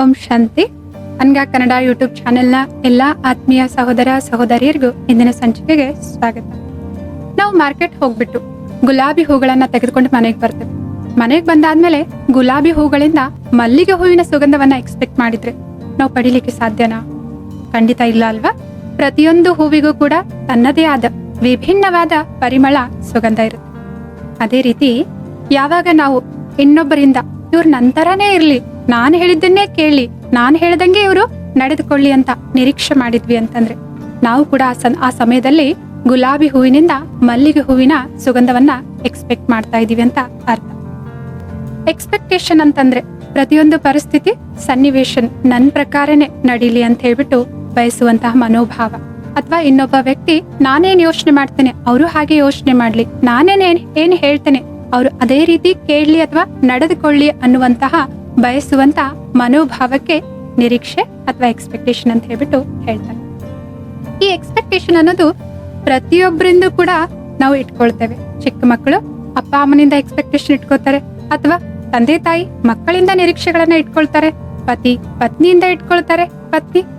ಓಂ ಶಾಂತಿ. ಅನ್ಗ Kannada YouTube ಚಾನೆಲ್ನ ಎಲ್ಲ ಆತ್ಮೀಯ ಸಹೋದರ ಸಹೋದರಿಯರಿಗೂ ಇಂದಿನ ಸಂಚಿಕೆಗೆ ಸ್ವಾಗತ. ನಾವು ಮಾರ್ಕೆಟ್ ಹೋಗ್ಬಿಟ್ಟು ಗುಲಾಬಿ ಹೂಗಳನ್ನ ತೆಗೆದುಕೊಂಡು ಮನೆಗೆ ಬರ್ತೇವೆ. ಮನೆಗೆ ಬಂದಾದ್ಮೇಲೆ ಗುಲಾಬಿ ಹೂಗಳಿಂದ ಮಲ್ಲಿಗೆ ಹೂವಿನ ಸುಗಂಧವನ್ನ ಎಕ್ಸ್ಪೆಕ್ಟ್ ಮಾಡಿದ್ರೆ ನಾವು ಪಡಿಲಿಕ್ಕೆ ಸಾಧ್ಯನಾ? ಖಂಡಿತ ಇಲ್ಲ ಅಲ್ವಾ? ಪ್ರತಿಯೊಂದು ಹೂವಿಗೂ ಕೂಡ ತನ್ನದೇ ಆದ ವಿಭಿನ್ನವಾದ ಪರಿಮಳ ಸುಗಂಧ ಇರುತ್ತೆ. ಅದೇ ರೀತಿ ಯಾವಾಗ ನಾವು ಇನ್ನೊಬ್ಬರಿಂದ ಇವ್ರ ನಂತರನೇ ಇರ್ಲಿ, ನಾನು ಹೇಳಿದ್ದನ್ನೇ ಕೇಳಿ, ನಾನು ಹೇಳ್ದಂಗೆ ಇವರು ನಡೆದುಕೊಳ್ಳಿ ಅಂತ ನಿರೀಕ್ಷೆ ಮಾಡಿದ್ವಿ ಅಂತಂದ್ರೆ ನಾವು ಕೂಡ ಆ ಸಮಯದಲ್ಲಿ ಗುಲಾಬಿ ಹೂವಿನಿಂದ ಮಲ್ಲಿಗೆ ಹೂವಿನ ಸುಗಂಧವನ್ನ ಎಕ್ಸ್ಪೆಕ್ಟ್ ಮಾಡ್ತಾ ಇದೀವಿ ಅಂತ ಅರ್ಥ. ಎಕ್ಸ್ಪೆಕ್ಟೇಷನ್ ಅಂತಂದ್ರೆ ಪ್ರತಿಯೊಂದು ಪರಿಸ್ಥಿತಿ ಸನ್ನಿವೇಶನ್ ನನ್ನ ಪ್ರಕಾರನೇ ನಡೀಲಿ ಅಂತ ಹೇಳ್ಬಿಟ್ಟು ಬಯಸುವಂತಹ ಮನೋಭಾವ. ಅಥವಾ ಇನ್ನೊಬ್ಬ ವ್ಯಕ್ತಿ ನಾನೇನ್ ಯೋಚನೆ ಮಾಡ್ತೇನೆ ಅವರು ಹಾಗೆ ಯೋಚನೆ ಮಾಡ್ಲಿ, ಏನ್ ಹೇಳ್ತೇನೆ ಅವರು ಅದೇ ರೀತಿ ಕೇಳಲಿ ಅಥವಾ ನಡೆದುಕೊಳ್ಳಿ ಅನ್ನುವಂತಹ ಬಯಸುವಂತ ಮನೋಭಾವಕ್ಕೆ ನಿರೀಕ್ಷೆ ಅಥವಾ ಎಕ್ಸ್ಪೆಕ್ಟೇಷನ್ ಅಂತ ಹೇಳ್ಬಿಟ್ಟು ಹೇಳ್ತಾರೆ. ಈ ಎಕ್ಸ್ಪೆಕ್ಟೇಷನ್ ಅನ್ನೋದು ಪ್ರತಿಯೊಬ್ಬರಿಂದ ಕೂಡ ನಾವು ಇಟ್ಕೊಳ್ತೇವೆ. ಚಿಕ್ಕ ಮಕ್ಕಳು ಅಪ್ಪ ಅಮ್ಮನಿಂದ ಎಕ್ಸ್ಪೆಕ್ಟೇಷನ್ ಇಟ್ಕೊಳ್ತಾರೆ, ಅಥವಾ ತಂದೆ ತಾಯಿ ಮಕ್ಕಳಿಂದ ನಿರೀಕ್ಷೆಗಳನ್ನ ಇಟ್ಕೊಳ್ತಾರೆ, ಪತಿ ಪತ್ನಿಯಿಂದ ಇಟ್ಕೊಳ್ತಾರೆ,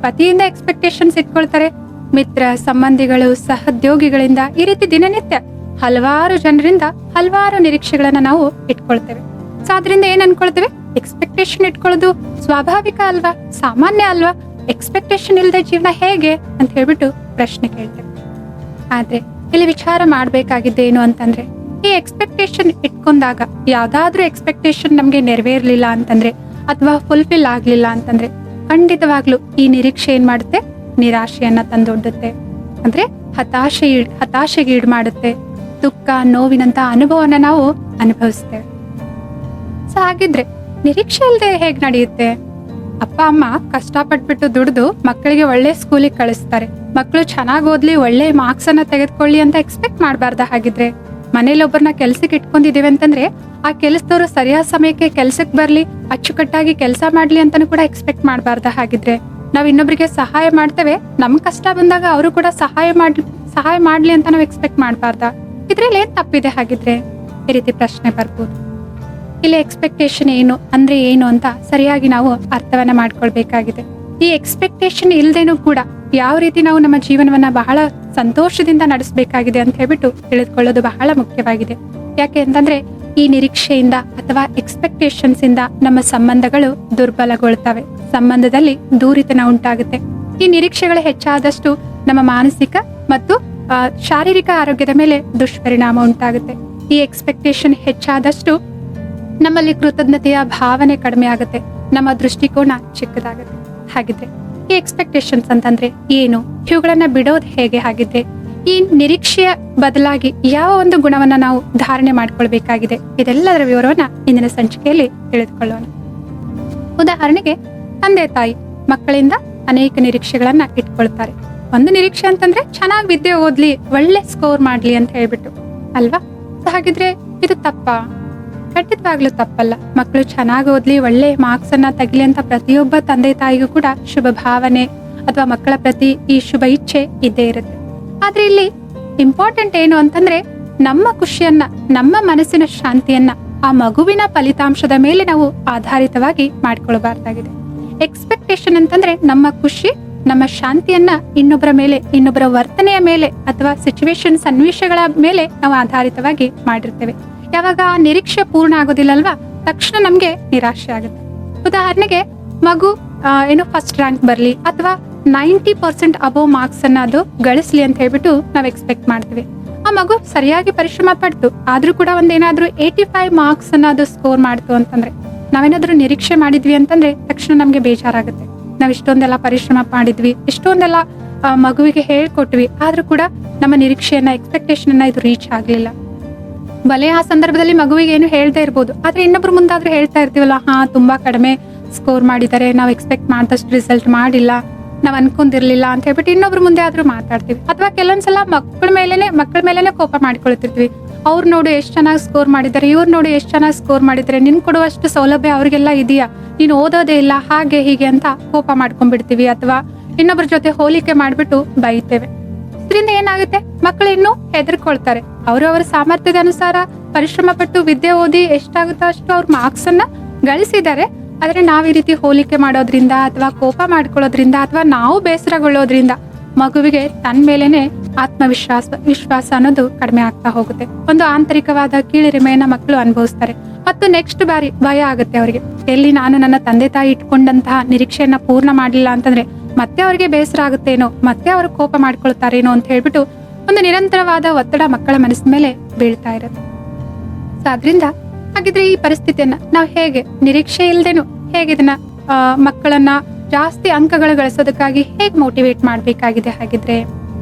ಪತಿಯಿಂದ ಎಕ್ಸ್ಪೆಕ್ಟೇಷನ್ಸ್ ಇಟ್ಕೊಳ್ತಾರೆ, ಮಿತ್ರ ಸಂಬಂಧಿಗಳು ಸಹೋದ್ಯೋಗಿಗಳಿಂದ, ಈ ರೀತಿ ದಿನನಿತ್ಯ ಹಲವಾರು ಜನರಿಂದ ಹಲವಾರು ನಿರೀಕ್ಷೆಗಳನ್ನ ನಾವು ಇಟ್ಕೊಳ್ತೇವೆ. ಸೊ ಅದರಿಂದ ಏನ್ ಅನ್ಕೊಳ್ತೇವೆ? ಎಕ್ಸ್ಪೆಕ್ಟೇಷನ್ ಇಟ್ಕೊಳ್ಳೋದು ಸ್ವಾಭಾವಿಕ ಅಲ್ವಾ, ಸಾಮಾನ್ಯ ಅಲ್ವಾ, ಎಕ್ಸ್ಪೆಕ್ಟೇಷನ್ ಇಲ್ಲದೆ ಜೀವನ ಹೇಗೆ ಅಂತ ಹೇಳ್ಬಿಟ್ಟು ಪ್ರಶ್ನೆ ಕೇಳ್ತೇವೆ. ಆದ್ರೆ ಇಲ್ಲಿ ವಿಚಾರ ಮಾಡ್ಬೇಕಾಗಿದ್ದೇನು ಅಂತಂದ್ರೆ, ಈ ಎಕ್ಸ್ಪೆಕ್ಟೇಷನ್ ಇಟ್ಕೊಂಡಾಗ ಯಾವ್ದಾದ್ರೂ ಎಕ್ಸ್ಪೆಕ್ಟೇಷನ್ ನಮ್ಗೆ ನೆರವೇರ್ಲಿಲ್ಲ ಅಂತಂದ್ರೆ ಅಥವಾ ಫುಲ್ಫಿಲ್ ಆಗ್ಲಿಲ್ಲ ಅಂತಂದ್ರೆ ಖಂಡಿತವಾಗ್ಲೂ ಈ ನಿರೀಕ್ಷೆ ಏನ್ ಮಾಡುತ್ತೆ? ನಿರಾಶೆಯನ್ನ ತಂದೊಡ್ಡುತ್ತೆ. ಅಂದ್ರೆ ಹತಾಶೆಗೆ ಈಡು ಮಾಡುತ್ತೆ. ದುಃಖ ನೋವಿನಂತ ಅನುಭವನ ನಾವು ಅನುಭವಿಸ್ತೇವೆ. ಸೊ ಹಾಗಿದ್ರೆ ನಿರೀಕ್ಷೆ ಇಲ್ಲದೆ ಹೇಗ್ ನಡೆಯುತ್ತೆ? ಅಪ್ಪ ಅಮ್ಮ ಕಷ್ಟಪಟ್ಬಿಟ್ಟು ದುಡಿದು ಮಕ್ಕಳಿಗೆ ಒಳ್ಳೆ ಸ್ಕೂಲಿಗೆ ಕಳಿಸ್ತಾರೆ, ಮಕ್ಕಳು ಚೆನ್ನಾಗಿ ಓದ್ಲಿ, ಒಳ್ಳೆ ಮಾರ್ಕ್ಸ್ ಅನ್ನ ತೆಗೆದುಕೊಳ್ಳಿ ಅಂತ ಎಕ್ಸ್ಪೆಕ್ಟ್ ಮಾಡಬಾರ್ದ? ಹಾಗಿದ್ರೆ ಮನೇಲಿ ಒಬ್ಬರನ್ನ ಕೆಲ್ಸಕ್ಕೆ ಇಟ್ಕೊಂಡಿದೀವಿ ಅಂತಂದ್ರೆ ಆ ಕೆಲಸದವರು ಸರಿಯಾದ ಸಮಯಕ್ಕೆ ಕೆಲ್ಸಕ್ಕೆ ಬರ್ಲಿ, ಅಚ್ಚುಕಟ್ಟಾಗಿ ಕೆಲಸ ಮಾಡ್ಲಿ ಅಂತಾನು ಕೂಡ ಎಕ್ಸ್ಪೆಕ್ಟ್ ಮಾಡಬಾರ್ದ? ಹಾಗಿದ್ರೆ ನಾವ್ ಇನ್ನೊಬ್ರಿಗೆ ಸಹಾಯ ಮಾಡ್ತೇವೆ, ನಮ್ ಕಷ್ಟ ಬಂದಾಗ ಅವರು ಕೂಡ ಸಹಾಯ ಮಾಡ್ಲಿ ಅಂತ ನಾವು ಎಕ್ಸ್ಪೆಕ್ಟ್ ಮಾಡಬಾರ್ದ? ಇದ್ರಲ್ಲಿ ಏನ್ ತಪ್ಪಿದೆ ಹಾಗಿದ್ರೆ? ಈ ರೀತಿ ಪ್ರಶ್ನೆ ಬರ್ಬೋದು. ಇಲ್ಲಿ ಎಕ್ಸ್ಪೆಕ್ಟೇಷನ್ ಏನು ಅಂತ ಸರಿಯಾಗಿ ನಾವು ಅರ್ಥವನ್ನ ಮಾಡ್ಕೊಳ್ಬೇಕಾಗಿದೆ. ಈ ಎಕ್ಸ್ಪೆಕ್ಟೇಷನ್ ಇಲ್ದೇನೂ ಕೂಡ ಯಾವ ರೀತಿ ನಾವು ನಮ್ಮ ಜೀವನವನ್ನ ಬಹಳ ಸಂತೋಷದಿಂದ ನಡೆಸಬೇಕಾಗಿದೆ ಅಂತ ಹೇಳ್ಬಿಟ್ಟು ತಿಳಿದುಕೊಳ್ಳೋದು ಬಹಳ ಮುಖ್ಯವಾಗಿದೆ. ಯಾಕೆ ಅಂತಂದ್ರೆ ಈ ನಿರೀಕ್ಷೆಯಿಂದ ಅಥವಾ ಎಕ್ಸ್ಪೆಕ್ಟೇಷನ್ಸ್ ಇಂದ ನಮ್ಮ ಸಂಬಂಧಗಳು ದುರ್ಬಲಗೊಳ್ತವೆ, ಸಂಬಂಧದಲ್ಲಿ ದೂರಿತನ ಉಂಟಾಗುತ್ತೆ. ಈ ನಿರೀಕ್ಷೆಗಳು ಹೆಚ್ಚಾದಷ್ಟು ನಮ್ಮ ಮಾನಸಿಕ ಮತ್ತು ಶಾರೀರಿಕ ಆರೋಗ್ಯದ ಮೇಲೆ ದುಷ್ಪರಿಣಾಮ ಉಂಟಾಗುತ್ತೆ. ಈ ಎಕ್ಸ್ಪೆಕ್ಟೇಷನ್ ಹೆಚ್ಚಾದಷ್ಟು ನಮ್ಮಲ್ಲಿ ಕೃತಜ್ಞತೆಯ ಭಾವನೆ ಕಡಿಮೆ ಆಗುತ್ತೆ, ನಮ್ಮ ದೃಷ್ಟಿಕೋನ ಚಿಕ್ಕದಾಗುತ್ತೆ. ಹಾಗಿದ್ರೆ ಈ ಎಕ್ಸ್ಪೆಕ್ಟೇಷನ್ಸ್ ಅಂತಂದ್ರೆ ಏನು? ಇವುಗಳನ್ನ ಬಿಡೋದು ಹೇಗೆ? ಹಾಗಿದ್ರೆ ಈ ನಿರೀಕ್ಷೆಯ ಬದಲಾಗಿ ಯಾವ ಒಂದು ಗುಣವನ್ನ ನಾವು ಧಾರಣೆ ಮಾಡ್ಕೊಳ್ಬೇಕಾಗಿದೆ? ಇದೆಲ್ಲದರ ವಿವರವನ್ನ ಇಂದಿನ ಸಂಚಿಕೆಯಲ್ಲಿ ತಿಳಿದುಕೊಳ್ಳೋಣ. ಉದಾಹರಣೆಗೆ, ತಂದೆ ತಾಯಿ ಮಕ್ಕಳಿಂದ ಅನೇಕ ನಿರೀಕ್ಷೆಗಳನ್ನ ಇಟ್ಕೊಳ್ತಾರೆ. ಒಂದು ನಿರೀಕ್ಷೆ ಅಂತಂದ್ರೆ ಚೆನ್ನಾಗಿ ವಿದ್ಯೆ ಓದ್ಲಿ, ಒಳ್ಳೆ ಸ್ಕೋರ್ ಮಾಡ್ಲಿ ಅಂತ ಹೇಳ್ಬಿಟ್ಟು ಅಲ್ವಾ? ಹಾಗಿದ್ರೆ ಇದು ತಪ್ಪಾ? ಖಂಡಿತವಾಗ್ಲೂ ತಪ್ಪಲ್ಲ. ಮಕ್ಕಳು ಚೆನ್ನಾಗಿ ಓದ್ಲಿ, ಒಳ್ಳೆ ಮಾರ್ಕ್ಸ್ ಅನ್ನ ತೆಗಿಲಿ ಅಂತ ಪ್ರತಿಯೊಬ್ಬ ತಂದೆ ತಾಯಿಗೂ ಕೂಡ ಶುಭ ಭಾವನೆ ಅಥವಾ ಮಕ್ಕಳ ಪ್ರತಿ ಈ ಶುಭ ಇಚ್ಛೆ ಇದ್ದೇ ಇರುತ್ತೆ. ಆದ್ರೆ ಇಲ್ಲಿ ಇಂಪಾರ್ಟೆಂಟ್ ಏನು ಅಂತಂದ್ರೆ, ನಮ್ಮ ಖುಷಿಯನ್ನ, ನಮ್ಮ ಮನಸ್ಸಿನ ಶಾಂತಿಯನ್ನ ಆ ಮಗುವಿನ ಫಲಿತಾಂಶದ ಮೇಲೆ ನಾವು ಆಧಾರಿತವಾಗಿ ಮಾಡ್ಕೊಳ್ಬಾರ್ದಾಗಿದೆ. ಎಕ್ಸ್ಪೆಕ್ಟೇಷನ್ ಅಂತಂದ್ರೆ ನಮ್ಮ ಖುಷಿ, ನಮ್ಮ ಶಾಂತಿಯನ್ನ ಇನ್ನೊಬ್ಬರ ಮೇಲೆ, ಇನ್ನೊಬ್ಬರ ವರ್ತನೆಯ ಮೇಲೆ ಅಥವಾ ಸಿಚುವೇಶನ್ ಸನ್ನಿವೇಶಗಳ ಮೇಲೆ ನಾವು ಆಧಾರಿತವಾಗಿ ಮಾಡಿರ್ತೇವೆ. ಯಾವಾಗ ಆ ನಿರೀಕ್ಷೆ ಪೂರ್ಣ ಆಗೋದಿಲ್ಲಲ್ವಾ, ತಕ್ಷಣ ನಮ್ಗೆ ನಿರಾಶೆ ಆಗುತ್ತೆ. ಉದಾಹರಣೆಗೆ, ಮಗು ಫಸ್ಟ್ ರ್ಯಾಂಕ್ ಬರ್ಲಿ ಅಥವಾ 90% ಅಬೋವ್ ಮಾರ್ಕ್ಸ್ ಅನ್ನ ಅದು ಗಳಿಸ್ಲಿ ಅಂತ ಹೇಳ್ಬಿಟ್ಟು ನಾವ್ ಎಕ್ಸ್ಪೆಕ್ಟ್ ಮಾಡ್ತೀವಿ. ಆ ಮಗು ಸರಿಯಾಗಿ ಪರಿಶ್ರಮ ಪಡ್ತು, ಆದ್ರೂ ಕೂಡ ಒಂದೇನಾದ್ರೂ 85 ಮಾರ್ಕ್ಸ್ ಅನ್ನ ಅದು ಸ್ಕೋರ್ ಮಾಡ್ತು ಅಂತಂದ್ರೆ, ನಾವೇನಾದ್ರೂ ನಿರೀಕ್ಷೆ ಮಾಡಿದ್ವಿ ಅಂತಂದ್ರೆ ತಕ್ಷಣ ನಮ್ಗೆ ಬೇಜಾರಾಗುತ್ತೆ. ನಾವ್ ಇಷ್ಟೊಂದೆಲ್ಲ ಪರಿಶ್ರಮ ಮಾಡಿದ್ವಿ, ಇಷ್ಟೊಂದೆಲ್ಲ ಮಗುವಿಗೆ ಹೇಳ್ಕೊಟ್ವಿ, ಆದ್ರೂ ಕೂಡ ನಮ್ಮ ನಿರೀಕ್ಷೆಯನ್ನ, ಎಕ್ಸ್ಪೆಕ್ಟೇಷನ್ ಅನ್ನ ಇದು ರೀಚ್ ಆಗ್ಲಿಲ್ಲ. ಭಲೆ ಆ ಸಂದರ್ಭದಲ್ಲಿ ಮಗುವಿಗೆ ಏನು ಹೇಳ್ತಾ ಇರ್ಬೋದು, ಆದ್ರೆ ಇನ್ನೊಬ್ರು ಮುಂದಾದ್ರೂ ಹೇಳ್ತಾ ಇರ್ತೀವಲ್ಲ, ತುಂಬಾ ಕಡಿಮೆ ಸ್ಕೋರ್ ಮಾಡಿದ್ದಾರೆ, ನಾವು ಎಕ್ಸ್ಪೆಕ್ಟ್ ಮಾಡಿದಷ್ಟು ರಿಸಲ್ಟ್ ಮಾಡಿಲ್ಲ, ನಾವ್ ಅನ್ಕೊಂಡಿರ್ಲಿಲ್ಲ ಅಂತ ಹೇಳ್ಬಿಟ್ಟು ಇನ್ನೊಬ್ರು ಮುಂದೆ ಆದ್ರೂ ಮಾತಾಡ್ತೀವಿ. ಅಥವಾ ಕೆಲವೊಂದ್ಸಲ ಮಕ್ಕಳ ಮೇಲೆನೆ ಕೋಪ ಮಾಡ್ಕೊಳ್ತಿರ್ತೀವಿ. ಅವ್ರು ನೋಡು ಎಷ್ಟು ಚೆನ್ನಾಗಿ ಸ್ಕೋರ್ ಮಾಡಿದ್ದಾರೆ, ಇವ್ರು ನೋಡು ಎಷ್ಟು ಚೆನ್ನಾಗಿ ಸ್ಕೋರ್ ಮಾಡಿದ್ದಾರೆ, ನಿನ್ ಕೊಡುವಷ್ಟು ಸೌಲಭ್ಯ ಅವ್ರಿಗೆಲ್ಲ ಇದೆಯಾ, ನೀನು ಓದೋದೇ ಇಲ್ಲ, ಹಾಗೆ ಹೀಗೆ ಅಂತ ಕೋಪ ಮಾಡ್ಕೊಂಡ್ಬಿಡ್ತೀವಿ. ಅಥವಾ ಇನ್ನೊಬ್ರ ಜೊತೆ ಹೋಲಿಕೆ ಮಾಡ್ಬಿಟ್ಟು ಬೈತೇವೆ. ಇದರಿಂದ ಏನಾಗುತ್ತೆ? ಮಕ್ಕಳು ಇನ್ನೂ ಹೆದರ್ಕೊಳ್ತಾರೆ. ಅವರ ಸಾಮರ್ಥ್ಯದ ಅನುಸಾರ ಪರಿಶ್ರಮ ಪಟ್ಟು ವಿದ್ಯೆ ಓದಿ ಎಷ್ಟಾಗುತ್ತೋ ಅಷ್ಟು ಅವ್ರ ಮಾರ್ಕ್ಸ್ ಅನ್ನ ಗಳಿಸಿದ್ದಾರೆ. ಆದ್ರೆ ನಾವ್ ಈ ರೀತಿ ಹೋಲಿಕೆ ಮಾಡೋದ್ರಿಂದ ಅಥವಾ ಕೋಪ ಮಾಡ್ಕೊಳ್ಳೋದ್ರಿಂದ ಅಥವಾ ನಾವು ಬೇಸರಗೊಳ್ಳೋದ್ರಿಂದ ಮಗುವಿಗೆ ತನ್ನ ಮೇಲೇನೆ ವಿಶ್ವಾಸ ಅನ್ನೋದು ಕಡಿಮೆ ಆಗ್ತಾ ಹೋಗುತ್ತೆ. ಒಂದು ಆಂತರಿಕವಾದ ಕೀಳಿರಿಮೆಯನ್ನ ಮಕ್ಕಳು ಅನುಭವಿಸ್ತಾರೆ. ಮತ್ತು ನೆಕ್ಸ್ಟ್ ಬಾರಿ ಭಯ ಆಗುತ್ತೆ ಅವರಿಗೆ, ಎಲ್ಲಿ ನಾನು ನನ್ನ ತಂದೆ ತಾಯಿ ಇಟ್ಕೊಂಡಂತಹ ನಿರೀಕ್ಷೆಯನ್ನ ಪೂರ್ಣ ಮಾಡಲಿಲ್ಲ ಅಂತಂದ್ರೆ ಮತ್ತೆ ಅವ್ರಿಗೆ ಬೇಸರ ಆಗುತ್ತೇನೋ, ಮತ್ತೆ ಅವರು ಕೋಪ ಮಾಡ್ಕೊಳ್ತಾರೇನೋ ಅಂತ ಹೇಳ್ಬಿಟ್ಟು ಒಂದು ನಿರಂತರವಾದ ಒತ್ತಡ ಮಕ್ಕಳ ಮನಸ್ಸಿನ ಮೇಲೆ ಬೀಳ್ತಾ ಇರುತ್ತೆ. ಸೊ ಅದ್ರಿಂದ ಹಾಗಿದ್ರೆ ಈ ಪರಿಸ್ಥಿತಿಯನ್ನ ನಾವು ಹೇಗೆ ನಿರೀಕ್ಷೆ ಇಲ್ದೇನು ಹೇಗೆ ಇದನ್ನ ಮಕ್ಕಳನ್ನ ಜಾಸ್ತಿ ಅಂಕಗಳು ಗಳಿಸೋದಕ್ಕಾಗಿ ಹೇಗೆ ಮೋಟಿವೇಟ್ ಮಾಡ್ಬೇಕಾಗಿದೆ? ಹಾಗಿದ್ರೆ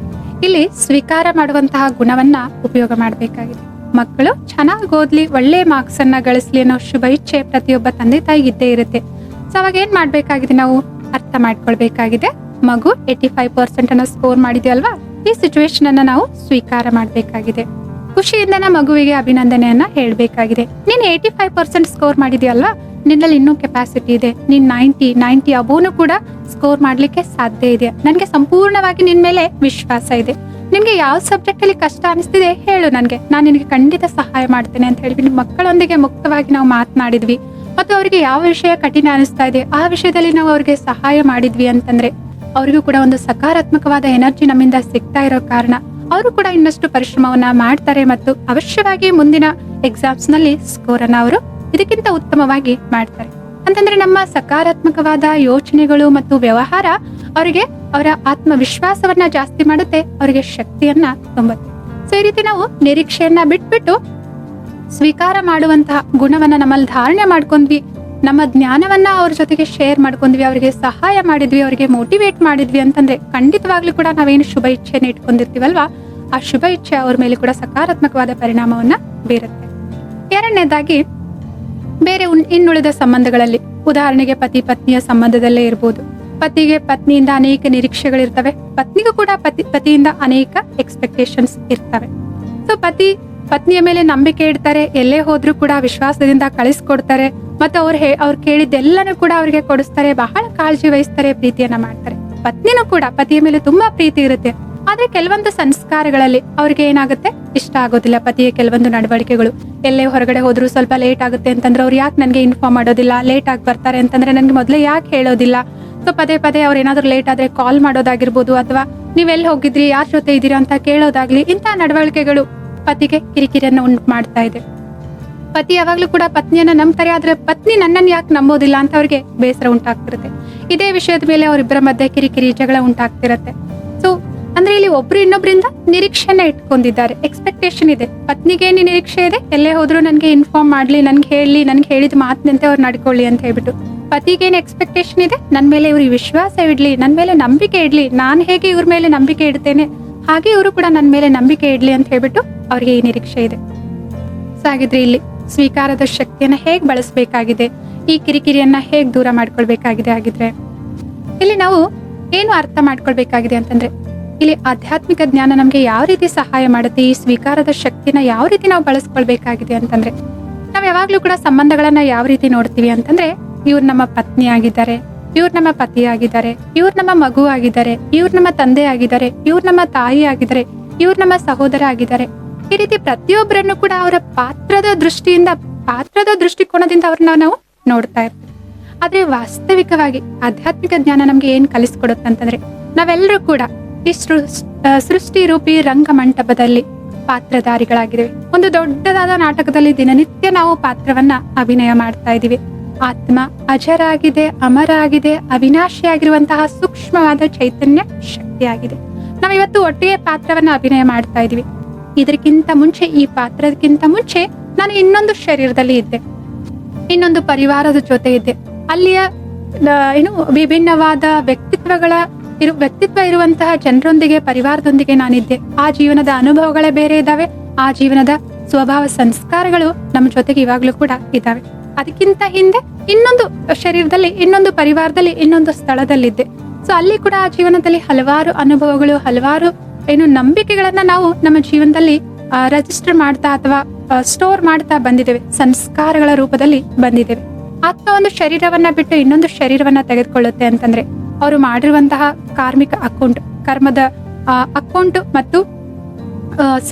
ಇಲ್ಲಿ ಸ್ವೀಕಾರ ಮಾಡುವಂತಹ ಗುಣವನ್ನ ಉಪಯೋಗ ಮಾಡ್ಬೇಕಾಗಿದೆ. ಮಕ್ಕಳು ಚೆನ್ನಾಗಿ ಓದ್ಲಿ, ಒಳ್ಳೆ ಮಾರ್ಕ್ಸ್ ಅನ್ನ ಗಳಿಸ್ಲಿ ಅನ್ನೋ ಶುಭ ಇಚ್ಛೆ ಪ್ರತಿಯೊಬ್ಬ ತಂದೆ ತಾಯಿಗೆ ಇದ್ದೇ ಇರುತ್ತೆ. ಸೊ ಅವಾಗ ಏನ್ ಮಾಡ್ಬೇಕಾಗಿದೆ? ನಾವು ಅರ್ಥ ಮಾಡ್ಕೊಳ್ಬೇಕಾಗಿದೆ. ಮಗು 85% ಅನ್ನ ಸ್ಕೋರ್ ಮಾಡಿದೆ ಅಲ್ವಾ, ಈ ಸಿಚುವೇಶನ್ ಅನ್ನ ನಾವು ಸ್ವೀಕಾರ ಮಾಡ್ಬೇಕಾಗಿದೆ. ಖುಷಿಯಿಂದ ಮಗುವಿಗೆ ಅಭಿನಂದನೆಯನ್ನ ಹೇಳ್ಬೇಕಾಗಿದೆ. ನೀನ್ 85% ಸ್ಕೋರ್ ಮಾಡಿದ್ಯಲ್ವಾ, ನಿನ್ನಲ್ಲಿ ಇನ್ನೂ ಕೆಪಾಸಿಟಿ ಇದೆ, ನೀನ್ 90 ಅಬೋನು ಕೂಡ ಸ್ಕೋರ್ ಮಾಡ್ಲಿಕ್ಕೆ ಸಾಧ್ಯ ಇದೆ, ನನ್ಗೆ ಸಂಪೂರ್ಣವಾಗಿ ನಿನ್ ಮೇಲೆ ವಿಶ್ವಾಸ ಇದೆ. ನಿಮ್ಗೆ ಯಾವ ಸಬ್ಜೆಕ್ಟ್ ಅಲ್ಲಿ ಕಷ್ಟ ಅನಿಸ್ತಿದೆ ಹೇಳು, ನಾನು ನಿನಗೆ ಖಂಡಿತ ಸಹಾಯ ಮಾಡ್ತೇನೆ ಅಂತ ಹೇಳ್ಬಿಟ್ಟು ಮಕ್ಕಳೊಂದಿಗೆ ಮುಕ್ತವಾಗಿ ನಾವು ಮಾತನಾಡಿದ್ವಿ ಮತ್ತು ಅವರಿಗೆ ಯಾವ ವಿಷಯ ಕಠಿಣ ಅನಿಸ್ತಾ ಇದೆ ಆ ವಿಷಯದಲ್ಲಿ ನಾವು ಅವ್ರಿಗೆ ಸಹಾಯ ಮಾಡಿದ್ವಿ ಅಂತಂದ್ರೆ ಅವ್ರಿಗೂ ಕೂಡ ಒಂದು ಸಕಾರಾತ್ಮಕವಾದ ಎನರ್ಜಿ ನಮ್ಮಿಂದ ಸಿಗ್ತಾ ಇರೋ ಕಾರಣ ಅವರು ಕೂಡ ಇನ್ನಷ್ಟು ಪರಿಶ್ರಮವನ್ನ ಮಾಡ್ತಾರೆ ಮತ್ತು ಅವಶ್ಯವಾಗಿ ಮುಂದಿನ ಎಕ್ಸಾಮ್ಸ್ ನಲ್ಲಿ ಸ್ಕೋರ್ ಅನ್ನ ಅವರು ಇದಕ್ಕಿಂತ ಉತ್ತಮವಾಗಿ ಮಾಡ್ತಾರೆ. ಅಂತಂದ್ರೆ ನಮ್ಮ ಸಕಾರಾತ್ಮಕವಾದ ಯೋಚನೆಗಳು ಮತ್ತು ವ್ಯವಹಾರ ಅವರಿಗೆ ಅವರ ಆತ್ಮವಿಶ್ವಾಸವನ್ನ ಜಾಸ್ತಿ ಮಾಡುತ್ತೆ, ಅವರಿಗೆ ಶಕ್ತಿಯನ್ನ ತುಂಬುತ್ತೆ. ಸೊ ಈ ರೀತಿ ನಾವು ನಿರೀಕ್ಷೆಯನ್ನ ಬಿಟ್ಬಿಟ್ಟು ಸ್ವೀಕಾರ ಮಾಡುವಂತಹ ಗುಣವನ್ನ ನಮ್ಮಲ್ಲಿ ಧಾರಣೆ ಮಾಡ್ಕೊಂಡ್ವಿ, ನಮ್ಮ ಜ್ಞಾನವನ್ನ ಅವ್ರ ಜೊತೆಗೆ ಶೇರ್ ಮಾಡ್ಕೊಂಡ್ವಿ, ಅವರಿಗೆ ಸಹಾಯ ಮಾಡಿದ್ವಿ, ಅವರಿಗೆ ಮೋಟಿವೇಟ್ ಮಾಡಿದ್ವಿ ಅಂತಂದ್ರೆ ಖಂಡಿತವಾಗ್ಲೂ ಕೂಡ ನಾವೇನು ಶುಭ ಇಚ್ಛೆನ ಇಟ್ಕೊಂಡಿರ್ತೀವಲ್ವಾ, ಆ ಶುಭ ಇಚ್ಛೆ ಅವ್ರ ಮೇಲೆ ಕೂಡ ಸಕಾರಾತ್ಮಕವಾದ ಪರಿಣಾಮವನ್ನ ಬೀರುತ್ತೆ. ಎರಡನೇದಾಗಿ ಬೇರೆ ಇನ್ನುಳಿದ ಸಂಬಂಧಗಳಲ್ಲಿ, ಉದಾಹರಣೆಗೆ ಪತಿ ಪತ್ನಿಯ ಸಂಬಂಧದಲ್ಲೇ ಇರ್ಬೋದು. ಪತಿಗೆ ಪತ್ನಿಯಿಂದ ಅನೇಕ ನಿರೀಕ್ಷೆಗಳಿರ್ತವೆ, ಪತ್ನಿಗೂ ಕೂಡ ಪತಿಯಿಂದ ಅನೇಕ ಎಕ್ಸ್ಪೆಕ್ಟೇಷನ್ಸ್ ಇರ್ತವೆ. ಸೊ ಪತ್ನಿಯ ಮೇಲೆ ನಂಬಿಕೆ ಇಡ್ತಾರೆ, ಎಲ್ಲೇ ಹೋದ್ರೂ ಕೂಡ ವಿಶ್ವಾಸದಿಂದ ಕಳಿಸ್ಕೊಡ್ತಾರೆ ಮತ್ತು ಅವ್ರು ಕೇಳಿದ್ದೆಲ್ಲನೂ ಕೂಡ ಅವ್ರಿಗೆ ಕೊಡಿಸ್ತಾರೆ, ಬಹಳ ಕಾಳಜಿ ವಹಿಸ್ತಾರೆ, ಪ್ರೀತಿಯನ್ನ ಮಾಡ್ತಾರೆ. ಪತ್ನಿನೂ ಕೂಡ ಪತಿಯ ಮೇಲೆ ತುಂಬಾ ಪ್ರೀತಿ ಇರುತ್ತೆ. ಆದ್ರೆ ಕೆಲವೊಂದು ಸಂಸ್ಕಾರಗಳಲ್ಲಿ ಅವ್ರಿಗೆ ಏನಾಗುತ್ತೆ, ಇಷ್ಟ ಆಗೋದಿಲ್ಲ ಪತಿಯ ಕೆಲವೊಂದು ನಡವಳಿಕೆಗಳು. ಎಲ್ಲೇ ಹೊರಗಡೆ ಹೋದ್ರು ಸ್ವಲ್ಪ ಲೇಟ್ ಆಗುತ್ತೆ ಅಂತಂದ್ರೆ ಅವ್ರು ಯಾಕೆ ನನ್ಗೆ ಇನ್ಫಾರ್ಮ್ ಮಾಡೋದಿಲ್ಲ, ಲೇಟ್ ಆಗಿ ಬರ್ತಾರೆ ಅಂತಂದ್ರೆ ನನ್ಗೆ ಮೊದಲೇ ಯಾಕೆ ಹೇಳೋದಿಲ್ಲ. ಸೊ ಪದೇ ಅವ್ರು ಏನಾದ್ರು ಲೇಟ್ ಆದ್ರೆ ಕಾಲ್ ಮಾಡೋದಾಗಿರ್ಬೋದು, ಅಥವಾ ನೀವೆಲ್ಲಿ ಹೋಗಿದ್ರಿ, ಯಾರ ಜೊತೆ ಇದ್ದೀರಾ ಅಂತ ಕೇಳೋದಾಗ್ಲಿ, ಇಂತಹ ನಡವಳಿಕೆಗಳು ಪತಿಗೆ ಕಿರಿಕಿರಿಯನ್ನು ಉಂಟು ಮಾಡ್ತಾ ಇದೆ. ಪತಿ ಯಾವಾಗ್ಲೂ ಕೂಡ ಪತ್ನಿಯನ್ನ ನಂಬ್ತಾರೆ, ಆದ್ರೆ ಪತ್ನಿ ನನ್ನನ್ನು ಯಾಕೆ ನಂಬೋದಿಲ್ಲ ಅಂತ ಅವ್ರಿಗೆ ಬೇಸರ ಉಂಟಾಗ್ತಿರುತ್ತೆ. ಇದೇ ವಿಷಯದ ಮೇಲೆ ಅವರಿಬ್ಬರ ಮಧ್ಯೆ ಕಿರಿಕಿರಿ ಜಗಳ ಉಂಟಾಗ್ತಿರತ್ತೆ. ಸೊ ಅಂದ್ರೆ ಇಲ್ಲಿ ಒಬ್ರು ಇನ್ನೊಬ್ರಿಂದ ನಿರೀಕ್ಷೆನ ಇಟ್ಕೊಂಡಿದ್ದಾರೆ, ಎಕ್ಸ್ಪೆಕ್ಟೇಷನ್ ಇದೆ. ಪತ್ನಿಗೆ ನಿರೀಕ್ಷೆ ಇದೆ, ಎಲ್ಲೇ ಹೋದ್ರು ನನ್ಗೆ ಇನ್ಫಾರ್ಮ್ ಮಾಡ್ಲಿ, ನನ್ಗೆ ಹೇಳಿದ ಮಾತಿನಂತೆ ಅವ್ರು ನಡ್ಕೊಳ್ಳಿ ಅಂತ ಹೇಳ್ಬಿಟ್ಟು. ಪತಿಗೇನು ಎಕ್ಸ್ಪೆಕ್ಟೇಷನ್ ಇದೆ, ನನ್ ಮೇಲೆ ಇವ್ರಿಗೆ ವಿಶ್ವಾಸ ಇಡ್ಲಿ, ನನ್ ಮೇಲೆ ನಂಬಿಕೆ ಇಡ್ಲಿ, ನಾನ್ ಹೇಗೆ ಇವ್ರ ಮೇಲೆ ನಂಬಿಕೆ ಇಡ್ತೇನೆ ಹಾಗೆ ಇವರು ಕೂಡ ನನ್ ಮೇಲೆ ನಂಬಿಕೆ ಇಡ್ಲಿ ಅಂತ ಹೇಳ್ಬಿಟ್ಟು ಅವ್ರಿಗೆ ಈ ನಿರೀಕ್ಷೆ ಇದೆ. ಸೊ ಹಾಗಿದ್ರೆ ಇಲ್ಲಿ ಸ್ವೀಕಾರದ ಶಕ್ತಿಯನ್ನ ಹೇಗ್ ಬಳಸಬೇಕಾಗಿದೆ, ಈ ಕಿರಿಕಿರಿಯನ್ನ ಹೇಗ್ ದೂರ ಮಾಡ್ಕೊಳ್ಬೇಕಾಗಿದೆ? ಆಗಿದ್ರೆ ಇಲ್ಲಿ ನಾವು ಏನು ಅರ್ಥ ಮಾಡ್ಕೊಳ್ಬೇಕಾಗಿದೆ ಅಂತಂದ್ರೆ, ಇಲ್ಲಿ ಆಧ್ಯಾತ್ಮಿಕ ಜ್ಞಾನ ನಮ್ಗೆ ಯಾವ ರೀತಿ ಸಹಾಯ ಮಾಡುತ್ತೆ, ಈ ಸ್ವೀಕಾರದ ಶಕ್ತಿನ ಯಾವ ರೀತಿ ನಾವು ಬಳಸ್ಕೊಳ್ಬೇಕಾಗಿದೆ ಅಂತಂದ್ರೆ, ನಾವ್ ಯಾವಾಗ್ಲೂ ಕೂಡ ಸಂಬಂಧಗಳನ್ನ ಯಾವ ರೀತಿ ನೋಡ್ತೀವಿ ಅಂತಂದ್ರೆ, ಇವ್ರು ನಮ್ಮ ಪತ್ನಿ ಆಗಿದ್ದಾರೆ, ಇವ್ರು ನಮ್ಮ ಪತಿ ಆಗಿದ್ದಾರೆ, ಇವ್ರು ನಮ್ಮ ಮಗು ಆಗಿದ್ದಾರೆ, ಇವ್ರು ನಮ್ಮ ತಂದೆ ಆಗಿದ್ದಾರೆ, ಇವ್ರು ನಮ್ಮ ತಾಯಿ ಆಗಿದ್ದಾರೆ, ಇವ್ರು ನಮ್ಮ ಸಹೋದರ ಆಗಿದ್ದಾರೆ. ಈ ರೀತಿ ಪ್ರತಿಯೊಬ್ಬರನ್ನು ಕೂಡ ಅವರ ಪಾತ್ರದ ದೃಷ್ಟಿಕೋನದಿಂದ ಅವ್ರನ್ನ ನಾವು ನೋಡ್ತಾ ಇರ್ತೀವಿ. ಆದ್ರೆ ವಾಸ್ತವಿಕವಾಗಿ ಆಧ್ಯಾತ್ಮಿಕ ಜ್ಞಾನ ನಮ್ಗೆ ಏನ್ ಕಲಿಸ್ಕೊಡುತ್ತಂತಂದ್ರೆ, ನಾವೆಲ್ಲರೂ ಕೂಡ ಈ ಸೃಷ್ಟಿ ರೂಪಿ ರಂಗಮಂಟಪದಲ್ಲಿ ಪಾತ್ರಧಾರಿಗಳಾಗಿದ್ದೇವೆ. ಒಂದು ದೊಡ್ಡದಾದ ನಾಟಕದಲ್ಲಿ ದಿನನಿತ್ಯ ನಾವು ಪಾತ್ರವನ್ನ ಅಭಿನಯ ಮಾಡ್ತಾ ಇದೀವಿ. ಆತ್ಮ ಅಜರ ಆಗಿದೆ, ಅಮರ ಆಗಿದೆ, ಅವಿನಾಶಿಯಾಗಿರುವಂತಹ ಸೂಕ್ಷ್ಮವಾದ ಚೈತನ್ಯ ಶಕ್ತಿಯಾಗಿದೆ. ನಾವಿವತ್ತು ಒಟ್ಟಿಗೆ ಪಾತ್ರವನ್ನ ಅಭಿನಯ ಮಾಡ್ತಾ ಇದೀವಿ. ಇದಕ್ಕಿಂತ ಮುಂಚೆ, ಈ ಪಾತ್ರಕ್ಕಿಂತ ಮುಂಚೆ ನಾನು ಇನ್ನೊಂದು ಶರೀರದಲ್ಲಿ ಇದ್ದೆ, ಇನ್ನೊಂದು ಪರಿವಾರದ ಜೊತೆ ಇದ್ದೆ. ಅಲ್ಲಿಯ ವಿಭಿನ್ನವಾದ ವ್ಯಕ್ತಿತ್ವ ಇರುವಂತಹ ಜನರೊಂದಿಗೆ, ಪರಿವಾರದೊಂದಿಗೆ ನಾನಿದ್ದೆ. ಆ ಜೀವನದ ಅನುಭವಗಳೇ ಬೇರೆ ಇದ್ದಾವೆ, ಆ ಜೀವನದ ಸ್ವಭಾವ ಸಂಸ್ಕಾರಗಳು ನಮ್ಮ ಜೊತೆಗೆ ಇವಾಗ್ಲೂ ಕೂಡ ಇದ್ದಾವೆ. ಅದಕ್ಕಿಂತ ಹಿಂದೆ ಇನ್ನೊಂದು ಶರೀರದಲ್ಲಿ, ಇನ್ನೊಂದು ಪರಿವಾರದಲ್ಲಿ, ಇನ್ನೊಂದು ಸ್ಥಳದಲ್ಲಿದ್ದೆ. ಸೊ ಅಲ್ಲಿ ಕೂಡ ಆ ಜೀವನದಲ್ಲಿ ಹಲವಾರು ಅನುಭವಗಳು, ಹಲವಾರು ನಂಬಿಕೆಗಳನ್ನ ನಾವು ನಮ್ಮ ಜೀವನದಲ್ಲಿ ರಿಜಿಸ್ಟರ್ ಮಾಡ್ತಾ ಅಥವಾ ಸ್ಟೋರ್ ಮಾಡ್ತಾ ಬಂದಿದ್ದೇವೆ, ಸಂಸ್ಕಾರಗಳ ರೂಪದಲ್ಲಿ ಬಂದಿದ್ದೇವೆ. ಆತ್ಮ ಒಂದು ಶರೀರವನ್ನ ಬಿಟ್ಟು ಇನ್ನೊಂದು ಶರೀರವನ್ನ ತೆಗೆದುಕೊಳ್ಳುತ್ತೆ ಅಂತಂದ್ರೆ, ಅವರು ಮಾಡಿರುವಂತಹ ಕಾರ್ಮಿಕ ಅಕೌಂಟ್, ಕರ್ಮದ ಅಕೌಂಟ್ ಮತ್ತು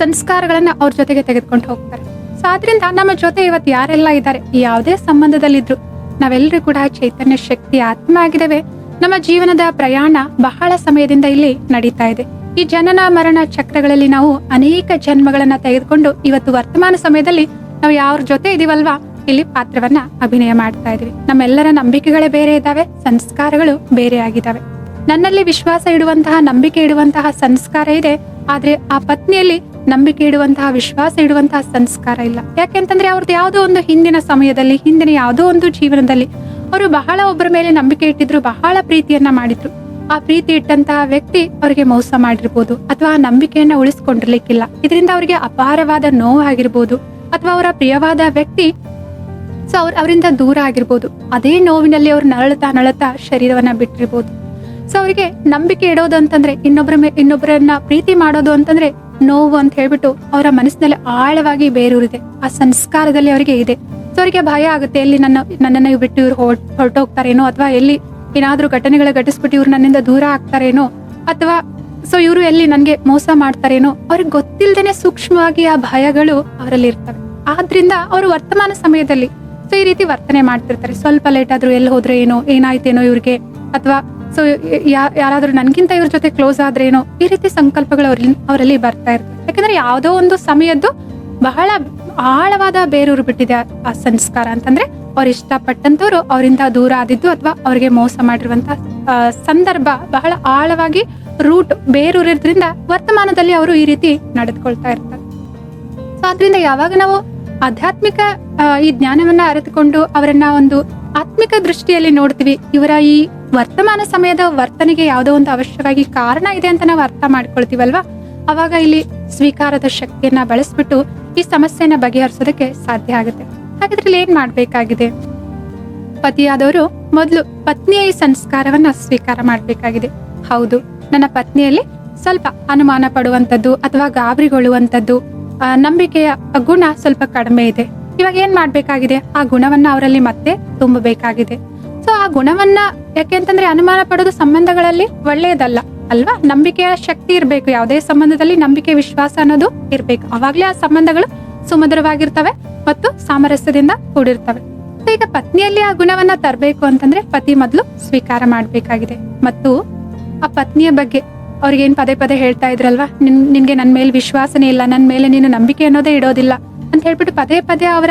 ಸಂಸ್ಕಾರಗಳನ್ನ ಅವ್ರ ಜೊತೆಗೆ ತೆಗೆದುಕೊಂಡು ಹೋಗ್ತಾರೆ. ಸೊ ಆದ್ರಿಂದ ನಮ್ಮ ಜೊತೆ ಇವತ್ತು ಯಾರೆಲ್ಲ ಇದ್ದಾರೆ, ಯಾವುದೇ ಸಂಬಂಧದಲ್ಲಿದ್ರು ನಾವೆಲ್ಲರೂ ಕೂಡ ಚೈತನ್ಯ ಶಕ್ತಿ ಆತ್ಮ ಆಗಿದ್ದೇವೆ. ನಮ್ಮ ಜೀವನದ ಪ್ರಯಾಣ ಬಹಳ ಸಮಯದಿಂದ ಇಲ್ಲಿ ನಡೀತಾ ಇದೆ. ಈ ಜನನ ಮರಣ ಚಕ್ರಗಳಲ್ಲಿ ನಾವು ಅನೇಕ ಜನ್ಮಗಳನ್ನ ತೆಗೆದುಕೊಂಡು ಇವತ್ತು ವರ್ತಮಾನ ಸಮಯದಲ್ಲಿ ನಾವು ಯಾರ ಜೊತೆ ಇದೀವಲ್ವಾ ಇಲ್ಲಿ ಪಾತ್ರವನ್ನ ಅಭಿನಯ ಮಾಡ್ತಾ ಇದೀವಿ. ನಮ್ಮೆಲ್ಲರ ನಂಬಿಕೆಗಳೇ ಬೇರೆ ಇದ್ದಾವೆ, ಸಂಸ್ಕಾರಗಳು ಬೇರೆ ಆಗಿದ್ದಾವೆ. ನನ್ನಲ್ಲಿ ವಿಶ್ವಾಸ ಇಡುವಂತಹ, ನಂಬಿಕೆ ಇಡುವಂತಹ ಸಂಸ್ಕಾರ ಇದೆ, ಆದ್ರೆ ಆ ಪತ್ನಿಯಲ್ಲಿ ನಂಬಿಕೆ ಇಡುವಂತಹ, ವಿಶ್ವಾಸ ಇಡುವಂತಹ ಸಂಸ್ಕಾರ ಇಲ್ಲ. ಯಾಕೆಂತಂದ್ರೆ ಅವ್ರದ್ದು ಯಾವುದೋ ಒಂದು ಹಿಂದಿನ ಸಮಯದಲ್ಲಿ, ಹಿಂದಿನ ಯಾವುದೋ ಒಂದು ಜೀವನದಲ್ಲಿ ಅವರು ಬಹಳ ಒಬ್ಬರ ಮೇಲೆ ನಂಬಿಕೆ ಇಟ್ಟಿದ್ರು, ಬಹಳ ಪ್ರೀತಿಯನ್ನ ಮಾಡಿದ್ರು. ಆ ಪ್ರೀತಿ ಇಟ್ಟಂತಹ ವ್ಯಕ್ತಿ ಅವರಿಗೆ ಮೋಸ ಮಾಡಿರ್ಬೋದು, ಅಥವಾ ಆ ನಂಬಿಕೆಯನ್ನ ಉಳಿಸ್ಕೊಂಡಿರ್ಲಿಕ್ಕಿಲ್ಲ. ಇದರಿಂದ ಅವರಿಗೆ ಅಪಾರವಾದ ನೋವು ಆಗಿರ್ಬೋದು, ಅಥವಾ ಅವರ ಪ್ರಿಯವಾದ ವ್ಯಕ್ತಿ ಅವರಿಂದ ದೂರ ಆಗಿರ್ಬೋದು. ಅದೇ ನೋವಿನಲ್ಲಿ ಅವ್ರು ನರಳತಾ ಶರೀರವನ್ನ ಬಿಟ್ಟಿರ್ಬೋದು. ಸೊ ಅವರಿಗೆ ನಂಬಿಕೆ ಇಡೋದು ಅಂತಂದ್ರೆ, ಇನ್ನೊಬ್ಬರನ್ನ ಪ್ರೀತಿ ಮಾಡೋದು ಅಂತಂದ್ರೆ ನೋವು ಅಂತ ಹೇಳ್ಬಿಟ್ಟು ಅವರ ಮನಸ್ಸಿನಲ್ಲಿ ಆಳವಾಗಿ ಬೇರೂರಿದೆ. ಆ ಸಂಸ್ಕಾರದಲ್ಲಿ ಅವರಿಗೆ ಇದೆ. ಸೊ ಅವರಿಗೆ ಭಯ ಆಗುತ್ತೆ, ಎಲ್ಲಿ ನನ್ನನ್ನ ಬಿಟ್ಟು ಇವ್ರು ಹೊರಟೋಗ್ತಾರೇನೋ, ಅಥವಾ ಎಲ್ಲಿ ಏನಾದ್ರೂ ಘಟನೆಗಳ ಘಟಿಸ್ಬಿಟ್ಟು ಇವ್ರು ನನ್ನಿಂದ ದೂರ ಆಗ್ತಾರೇನೋ, ಅಥವಾ ಸೊ ಇವರು ಎಲ್ಲಿ ನನ್ಗೆ ಮೋಸ ಮಾಡ್ತಾರೇನೋ. ಅವ್ರಿಗೆ ಗೊತ್ತಿಲ್ದೇನೆ ಸೂಕ್ಷ್ಮವಾಗಿ ಆ ಭಯಗಳು ಅವರಲ್ಲಿ ಇರ್ತವೆ. ಆದ್ರಿಂದ ಅವರು ವರ್ತಮಾನ ಸಮಯದಲ್ಲಿ ಸೊ ಈ ರೀತಿ ವರ್ತನೆ ಮಾಡ್ತಿರ್ತಾರೆ. ಸ್ವಲ್ಪ ಲೇಟ್ ಆದ್ರೂ ಎಲ್ಲಿ ಹೋದ್ರೆ ಏನೋ, ಏನಾಯ್ತೇನೋ ಇವ್ರಿಗೆ, ಅಥವಾ ಸೊ ಯಾರಾದ್ರೂ ನನ್ಗಿಂತ ಇವ್ರ ಜೊತೆ ಕ್ಲೋಸ್ ಆದ್ರೇನೋ, ಈ ರೀತಿ ಸಂಕಲ್ಪಗಳು ಅವರಲ್ಲಿ ಬರ್ತಾ ಇರ್ತವೆ. ಯಾಕಂದ್ರೆ ಯಾವುದೋ ಒಂದು ಸಮಯದ್ದು ಬಹಳ ಆಳವಾದ ಬೇರೂರು ಬಿಟ್ಟಿದೆ ಆ ಸಂಸ್ಕಾರ. ಅಂತಂದ್ರೆ ಅವ್ರು ಇಷ್ಟಪಟ್ಟಂತವ್ರು ಅವರಿಂದ ದೂರ ಆದಿದ್ದು, ಅಥವಾ ಅವ್ರಿಗೆ ಮೋಸ ಮಾಡಿರುವಂತ ಸಂದರ್ಭ ಬಹಳ ಆಳವಾಗಿ ಬೇರೂರಿದ್ರಿಂದ ವರ್ತಮಾನದಲ್ಲಿ ಅವರು ಈ ರೀತಿ ನಡೆದುಕೊಳ್ತಾ ಇರ್ತಾರೆ. ಸೊ ಆದ್ರಿಂದ ಯಾವಾಗ ನಾವು ಆಧ್ಯಾತ್ಮಿಕ ಈ ಜ್ಞಾನವನ್ನ ಅರಿತುಕೊಂಡು ಅವರನ್ನ ಒಂದು ಆತ್ಮಿಕ ದೃಷ್ಟಿಯಲ್ಲಿ ನೋಡ್ತೀವಿ, ಇವರ ಈ ವರ್ತಮಾನ ಸಮಯದ ವರ್ತನೆಗೆ ಯಾವುದೋ ಒಂದು ಅವಶ್ಯವಾಗಿ ಕಾರಣ ಇದೆ ಅಂತ ನಾವು ಅರ್ಥ ಮಾಡ್ಕೊಳ್ತೀವಲ್ವಾ, ಅವಾಗ ಇಲ್ಲಿ ಸ್ವೀಕಾರದ ಶಕ್ತಿಯನ್ನ ಬಳಸ್ಬಿಟ್ಟು ಈ ಸಮಸ್ಯೆನ ಬಗೆಹರಿಸೋದಕ್ಕೆ ಸಾಧ್ಯ ಆಗುತ್ತೆ. ಹಾಗಾದ್ರೆ ಇಲ್ಲಿ ಏನ್ ಮಾಡ್ಬೇಕಾಗಿದೆ? ಪತಿಯಾದವರು ಮೊದಲು ಪತ್ನಿಯ ಈ ಸಂಸ್ಕಾರವನ್ನ ಸ್ವೀಕಾರ ಮಾಡ್ಬೇಕಾಗಿದೆ. ಹೌದು, ನನ್ನ ಪತ್ನಿಯಲ್ಲಿ ಸ್ವಲ್ಪ ಅನುಮಾನ ಪಡುವಂತದ್ದು ಅಥವಾ ಗಾಬರಿಗೊಳ್ಳುವಂತದ್ದು, ನಂಬಿಕೆಯ ಗುಣ ಸ್ವಲ್ಪ ಕಡಿಮೆ ಇದೆ. ಇವಾಗ ಏನ್ ಮಾಡ್ಬೇಕಾಗಿದೆ? ಆ ಗುಣವನ್ನ ಅವರಲ್ಲಿ ಮತ್ತೆ ತುಂಬಬೇಕಾಗಿದೆ. ಸೊ ಆ ಗುಣವನ್ನ, ಯಾಕೆಂತಂದ್ರೆ ಅನುಮಾನ ಪಡೋದು ಸಂಬಂಧಗಳಲ್ಲಿ ಒಳ್ಳೆಯದಲ್ಲ ಅಲ್ವಾ? ನಂಬಿಕೆಯ ಶಕ್ತಿ ಇರ್ಬೇಕು. ಯಾವುದೇ ಸಂಬಂಧದಲ್ಲಿ ನಂಬಿಕೆ, ವಿಶ್ವಾಸ ಅನ್ನೋದು ಇರ್ಬೇಕು. ಅವಾಗ್ಲೇ ಆ ಸಂಬಂಧಗಳು ಸುಮಧುರವಾಗಿರ್ತವೆ ಮತ್ತು ಸಾಮರಸ್ಯದಿಂದ ಕೂಡಿರ್ತವೆ. ಈಗ ಪತ್ನಿಯಲ್ಲಿ ಆ ಗುಣವನ್ನ ತರಬೇಕು ಅಂತಂದ್ರೆ ಪತಿ ಮೊದಲು ಸ್ವೀಕಾರ ಮಾಡ್ಬೇಕಾಗಿದೆ. ಮತ್ತು ಆ ಪತ್ನಿಯ ಬಗ್ಗೆ ಅವ್ರಿಗೇನ್ ಪದೇ ಪದೇ ಹೇಳ್ತಾ ಇದ್ರಲ್ವಾ, ನಿನ್ಗೆ ನನ್ ಮೇಲೆ ವಿಶ್ವಾಸನೇ ಇಲ್ಲ, ನನ್ ಮೇಲೆ ನೀನು ನಂಬಿಕೆ ಅನ್ನೋದೇ ಇಡೋದಿಲ್ಲ ಅಂತ ಹೇಳ್ಬಿಟ್ಟು ಪದೇ ಪದೇ ಅವರ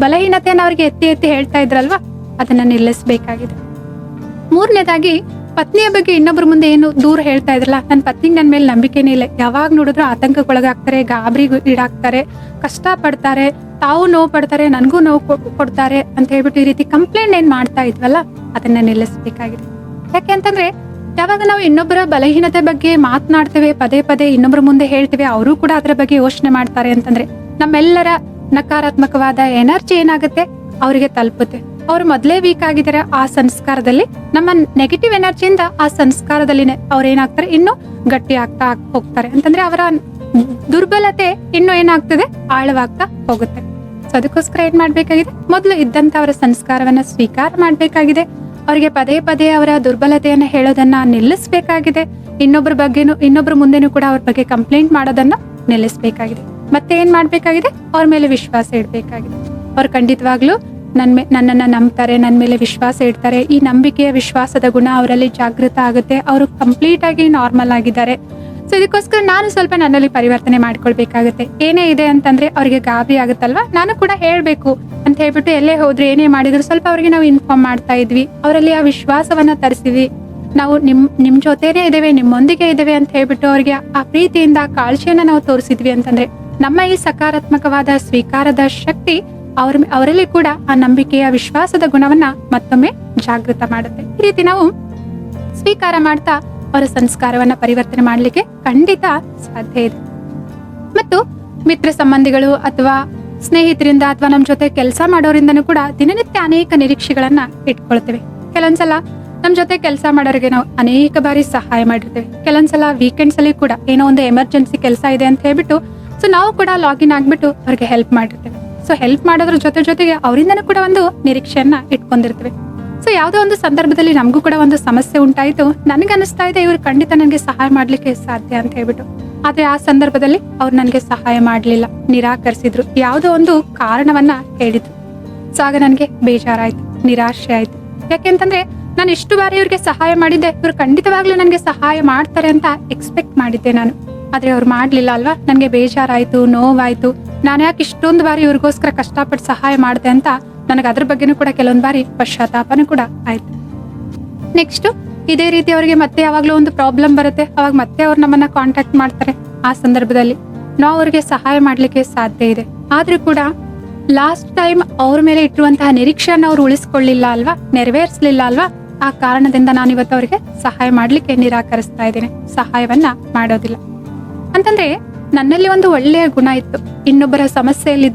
ಬಲಹೀನತೆಯನ್ನ ಅವ್ರಿಗೆ ಎತ್ತಿ ಎತ್ತಿ ಹೇಳ್ತಾ ಇದ್ರಲ್ವಾ, ಅದನ್ನ ನಿಲ್ಲಿಸಬೇಕಾಗಿದೆ. ಮೂರನೇದಾಗಿ, ಪತ್ನಿಯ ಬಗ್ಗೆ ಇನ್ನೊಬ್ರ ಮುಂದೆ ಏನು ದೂರ ಹೇಳ್ತಾ ಇದ್ರಲ್ಲ, ನನ್ನ ಪತ್ನಿಗೆ ನನ್ ಮೇಲೆ ನಂಬಿಕೆನೇ ಇಲ್ಲ, ಯಾವಾಗ ನೋಡಿದ್ರು ಆತಂಕಕ್ಕೊಳಗಾಗ್ತಾರೆ, ಗಾಬರಿ ಈಡಾಗ್ತಾರೆ, ಕಷ್ಟ ಪಡ್ತಾರೆ, ತಾವು ನೋವು ಪಡ್ತಾರೆ, ನನ್ಗೂ ನೋವು ಕೊಡ್ತಾರೆ ಅಂತ ಹೇಳ್ಬಿಟ್ಟು ಈ ರೀತಿ ಕಂಪ್ಲೇಂಟ್ ಏನ್ ಮಾಡ್ತಾ ಇದ್ವಲ್ಲ, ಅದನ್ನ ನಿಲ್ಲಿಸಬೇಕಾಗಿದೆ. ಯಾಕೆ ಅಂತಂದ್ರೆ ಯಾವಾಗ ನಾವು ಇನ್ನೊಬ್ಬರ ಬಲಹೀನತೆ ಬಗ್ಗೆ ಮಾತನಾಡ್ತೇವೆ, ಪದೇ ಪದೇ ಇನ್ನೊಬ್ಬರ ಮುಂದೆ ಹೇಳ್ತೇವೆ, ಅವರು ಕೂಡ ಅದರ ಬಗ್ಗೆ ಯೋಚನೆ ಮಾಡ್ತಾರೆ ಅಂತಂದ್ರೆ ನಮ್ಮೆಲ್ಲರ ನಕಾರಾತ್ಮಕವಾದ ಎನರ್ಜಿ ಏನಾಗುತ್ತೆ ಅವರಿಗೆ ತಲುಪುತ್ತೆ. ಅವ್ರು ಮೊದಲೇ ವೀಕ್ ಆಗಿದ್ದಾರೆ ಆ ಸಂಸ್ಕಾರದಲ್ಲಿ, ನಮ್ಮ ನೆಗೆಟಿವ್ ಎನರ್ಜಿಯಿಂದ ಆ ಸಂಸ್ಕಾರದಲ್ಲಿ ಅವ್ರು ಏನಾಗ್ತಾರೆ, ಇನ್ನು ಗಟ್ಟಿ ಆಗ್ತಾ ಹೋಗ್ತಾರೆ. ಅಂತಂದ್ರೆ ಅವರ ದುರ್ಬಲತೆ ಇನ್ನು ಏನಾಗ್ತದೆ, ಆಳವಾಗ್ತಾ ಹೋಗುತ್ತೆ. ಸೊ ಅದಕ್ಕೋಸ್ಕರ ಏನ್ ಮಾಡ್ಬೇಕಾಗಿದೆ? ಮೊದಲು ಇದ್ದಂತ ಅವರ ಸಂಸ್ಕಾರವನ್ನ ಸ್ವೀಕಾರ ಮಾಡ್ಬೇಕಾಗಿದೆ. ಅವರಿಗೆ ಪದೇ ಪದೇ ಅವರ ದುರ್ಬಲತೆಯನ್ನ ಹೇಳೋದನ್ನ ನಿಲ್ಲಿಸಬೇಕಾಗಿದೆ. ಇನ್ನೊಬ್ಬರ ಮುಂದೆನೂ ಕೂಡ ಅವ್ರ ಬಗ್ಗೆ ಕಂಪ್ಲೇಂಟ್ ಮಾಡೋದನ್ನ ನಿಲ್ಲಿಸಬೇಕಾಗಿದೆ. ಮತ್ತೆ ಏನ್ ಮಾಡ್ಬೇಕಾಗಿದೆ? ಅವ್ರ ಮೇಲೆ ವಿಶ್ವಾಸ ಇಡ್ಬೇಕಾಗಿದೆ. ಅವ್ರು ಖಂಡಿತವಾಗ್ಲೂ ನನ್ನನ್ನ ನಂಬ್ತಾರೆ, ನನ್ನ ಮೇಲೆ ವಿಶ್ವಾಸ ಇಡ್ತಾರೆ. ಈ ನಂಬಿಕೆಯ ವಿಶ್ವಾಸದ ಗುಣ ಅವರಲ್ಲಿ ಜಾಗೃತ ಆಗುತ್ತೆ. ಅವರು ಕಂಪ್ಲೀಟ್ ಆಗಿ ನಾರ್ಮಲ್ ಆಗಿದ್ದಾರೆ. ಸೊ ಇದಕ್ಕೋಸ್ಕರ ನಾನು ಸ್ವಲ್ಪ ನನ್ನಲ್ಲಿ ಪರಿವರ್ತನೆ ಮಾಡ್ಕೊಳ್ಬೇಕಾಗುತ್ತೆ. ಏನೇ ಇದೆ ಅಂತಂದ್ರೆ ಅವ್ರಿಗೆ ಗಾಬರಿ ಆಗುತ್ತಲ್ವಾ, ನಾನು ಕೂಡ ಹೇಳ್ಬೇಕು ಅಂತ ಹೇಳ್ಬಿಟ್ಟು ಎಲ್ಲೇ ಹೋದ್ರೆ ಏನೇ ಮಾಡಿದ್ರು ಸ್ವಲ್ಪ ಅವ್ರಿಗೆ ನಾವು ಇನ್ಫಾರ್ಮ್ ಮಾಡ್ತಾ ಇದ್ವಿ. ಅವರಲ್ಲಿ ಆ ವಿಶ್ವಾಸವನ್ನ ತರಿಸಿದ್ವಿ. ನಾವು ನಿಮ್ ಜೊತೆನೇ ಇದ್ದೇವೆ, ನಿಮ್ಮೊಂದಿಗೆ ಇದ್ದೇವೆ ಅಂತ ಹೇಳ್ಬಿಟ್ಟು ಅವ್ರಿಗೆ ಆ ಪ್ರೀತಿಯಿಂದ ಕಾಳಜಿಯನ್ನ ನಾವು ತೋರಿಸಿದ್ವಿ ಅಂತಂದ್ರೆ ನಮ್ಮ ಈ ಸಕಾರಾತ್ಮಕವಾದ ಸ್ವೀಕಾರದ ಶಕ್ತಿ ಅವರಲ್ಲಿ ಕೂಡ ಆ ನಂಬಿಕೆಯ ವಿಶ್ವಾಸದ ಗುಣವನ್ನ ಮತ್ತೊಮ್ಮೆ ಜಾಗೃತ ಮಾಡುತ್ತೆ. ಈ ರೀತಿ ನಾವು ಸ್ವೀಕಾರ ಮಾಡ್ತಾ ಅವರ ಸಂಸ್ಕಾರವನ್ನ ಪರಿವರ್ತನೆ ಮಾಡ್ಲಿಕ್ಕೆ ಖಂಡಿತ ಸಾಧ್ಯ ಇದೆ. ಮತ್ತು ಮಿತ್ರ ಸಂಬಂಧಿಗಳು ಅಥವಾ ಸ್ನೇಹಿತರಿಂದ ಅಥವಾ ನಮ್ ಜೊತೆ ಕೆಲಸ ಮಾಡೋರಿಂದನೂ ಕೂಡ ದಿನನಿತ್ಯ ಅನೇಕ ನಿರೀಕ್ಷೆಗಳನ್ನ ಇಟ್ಕೊಳ್ತೇವೆ. ಕೆಲವೊಂದ್ಸಲ ನಮ್ ಜೊತೆ ಕೆಲಸ ಮಾಡೋರಿಗೆ ನಾವು ಅನೇಕ ಬಾರಿ ಸಹಾಯ ಮಾಡಿರ್ತೇವೆ. ಕೆಲವೊಂದ್ಸಲ ವೀಕೆಂಡ್ಸ್ ಅಲ್ಲಿ ಕೂಡ ಏನೋ ಒಂದು ಎಮರ್ಜೆನ್ಸಿ ಕೆಲಸ ಇದೆ ಅಂತ ಹೇಳ್ಬಿಟ್ಟು ಸೊ ನಾವು ಕೂಡ ಲಾಗಿನ್ ಆಗ್ಬಿಟ್ಟು ಅವ್ರಿಗೆ ಹೆಲ್ಪ್ ಮಾಡಿರ್ತೇವೆ. ಸೊ ಹೆಲ್ಪ್ ಮಾಡೋದ್ರ ಜೊತೆಗೆ ಅವರಿಂದನೂ ಕೂಡ ಒಂದು ನಿರೀಕ್ಷೆಯನ್ನ ಇಟ್ಕೊಂಡಿರ್ತೇವೆ. ಸೊ ಯಾವುದೋ ಒಂದು ಸಂದರ್ಭದಲ್ಲಿ ನಮಗೂ ಕೂಡ ಒಂದು ಸಮಸ್ಯೆ ಉಂಟಾಯ್ತು, ನನಗನ್ನಿಸ್ತಾ ಇದೆ ಇವ್ರು ಖಂಡಿತ ನನಗೆ ಸಹಾಯ ಮಾಡ್ಲಿಕ್ಕೆ ಸಾಧ್ಯ ಅಂತ ಹೇಳ್ಬಿಟ್ಟು. ಆದ್ರೆ ಆ ಸಂದರ್ಭದಲ್ಲಿ ಅವ್ರು ನನಗೆ ಸಹಾಯ ಮಾಡ್ಲಿಲ್ಲ, ನಿರಾಕರಿಸಿದ್ರು, ಯಾವುದೋ ಒಂದು ಕಾರಣವನ್ನ ಹೇಳಿದ್ರು. ಸೊ ಆಗ ನನಗೆ ಬೇಜಾರಾಯ್ತು. ನಿರಾಶೆ ಆಯ್ತು. ಯಾಕೆಂತಂದ್ರೆ ನಾನು ಇಷ್ಟು ಬಾರಿ ಇವ್ರಿಗೆ ಸಹಾಯ ಮಾಡಿದ್ದೆ, ಇವ್ರು ಖಂಡಿತವಾಗ್ಲೂ ನನಗೆ ಸಹಾಯ ಮಾಡ್ತಾರೆ ಅಂತ ಎಕ್ಸ್ಪೆಕ್ಟ್ ಮಾಡಿದ್ದೆ ನಾನು. ಆದ್ರೆ ಅವ್ರು ಮಾಡ್ಲಿಲ್ಲ ಅಲ್ವಾ, ನನಗೆ ಬೇಜಾರಾಯ್ತು, ನೋವಾಯ್ತು. ನಾನು ಯಾಕೆ ಇಷ್ಟೊಂದು ಬಾರಿ ಇವ್ರಿಗೋಸ್ಕರ ಕಷ್ಟಪಟ್ಟು ಸಹಾಯ ಮಾಡಿದೆ ಅಂತ ನನಗೆ ಅದ್ರ ಬಗ್ಗೆನೂ ಕೂಡ ಕೆಲವೊಂದು ಬಾರಿ ಪಶ್ಚಾತ್ತಾಪನೂ ಕೂಡ ಆಯ್ತು. ನೆಕ್ಸ್ಟ್ ಇದೇ ರೀತಿ ಅವರಿಗೆ ಮತ್ತೆ ಯಾವಾಗ್ಲೂ ಒಂದು ಪ್ರಾಬ್ಲಮ್ ಬರುತ್ತೆ, ಅವಾಗ ಮತ್ತೆ ಅವ್ರು ನಮ್ಮನ್ನ ಕಾಂಟ್ಯಾಕ್ಟ್ ಮಾಡ್ತಾರೆ. ಆ ಸಂದರ್ಭದಲ್ಲಿ ನಾವು ಅವ್ರಿಗೆ ಸಹಾಯ ಮಾಡ್ಲಿಕ್ಕೆ ಸಾಧ್ಯ ಇದೆ. ಆದ್ರೂ ಕೂಡ ಲಾಸ್ಟ್ ಟೈಮ್ ಅವ್ರ ಮೇಲೆ ಇಟ್ಟಿರುವಂತಹ ನಿರೀಕ್ಷೆಯನ್ನು ಅವ್ರು ಉಳಿಸ್ಕೊಳ್ಳಿಲ್ಲ ಅಲ್ವಾ, ನೆರವೇರಿಸಲಿಲ್ಲ ಅಲ್ವಾ, ಆ ಕಾರಣದಿಂದ ನಾನು ಇವತ್ತು ಅವರಿಗೆ ಸಹಾಯ ಮಾಡ್ಲಿಕ್ಕೆ ನಿರಾಕರಿಸ್ತಾ ಇದ್ದೇನೆ, ಸಹಾಯವನ್ನ ಮಾಡೋದಿಲ್ಲ. ಅಂತಂದ್ರೆ ನನ್ನಲ್ಲಿ ಒಂದು ಒಳ್ಳೆಯ ಗುಣ ಇತ್ತು. ಇನ್ನೊಬ್ಬರ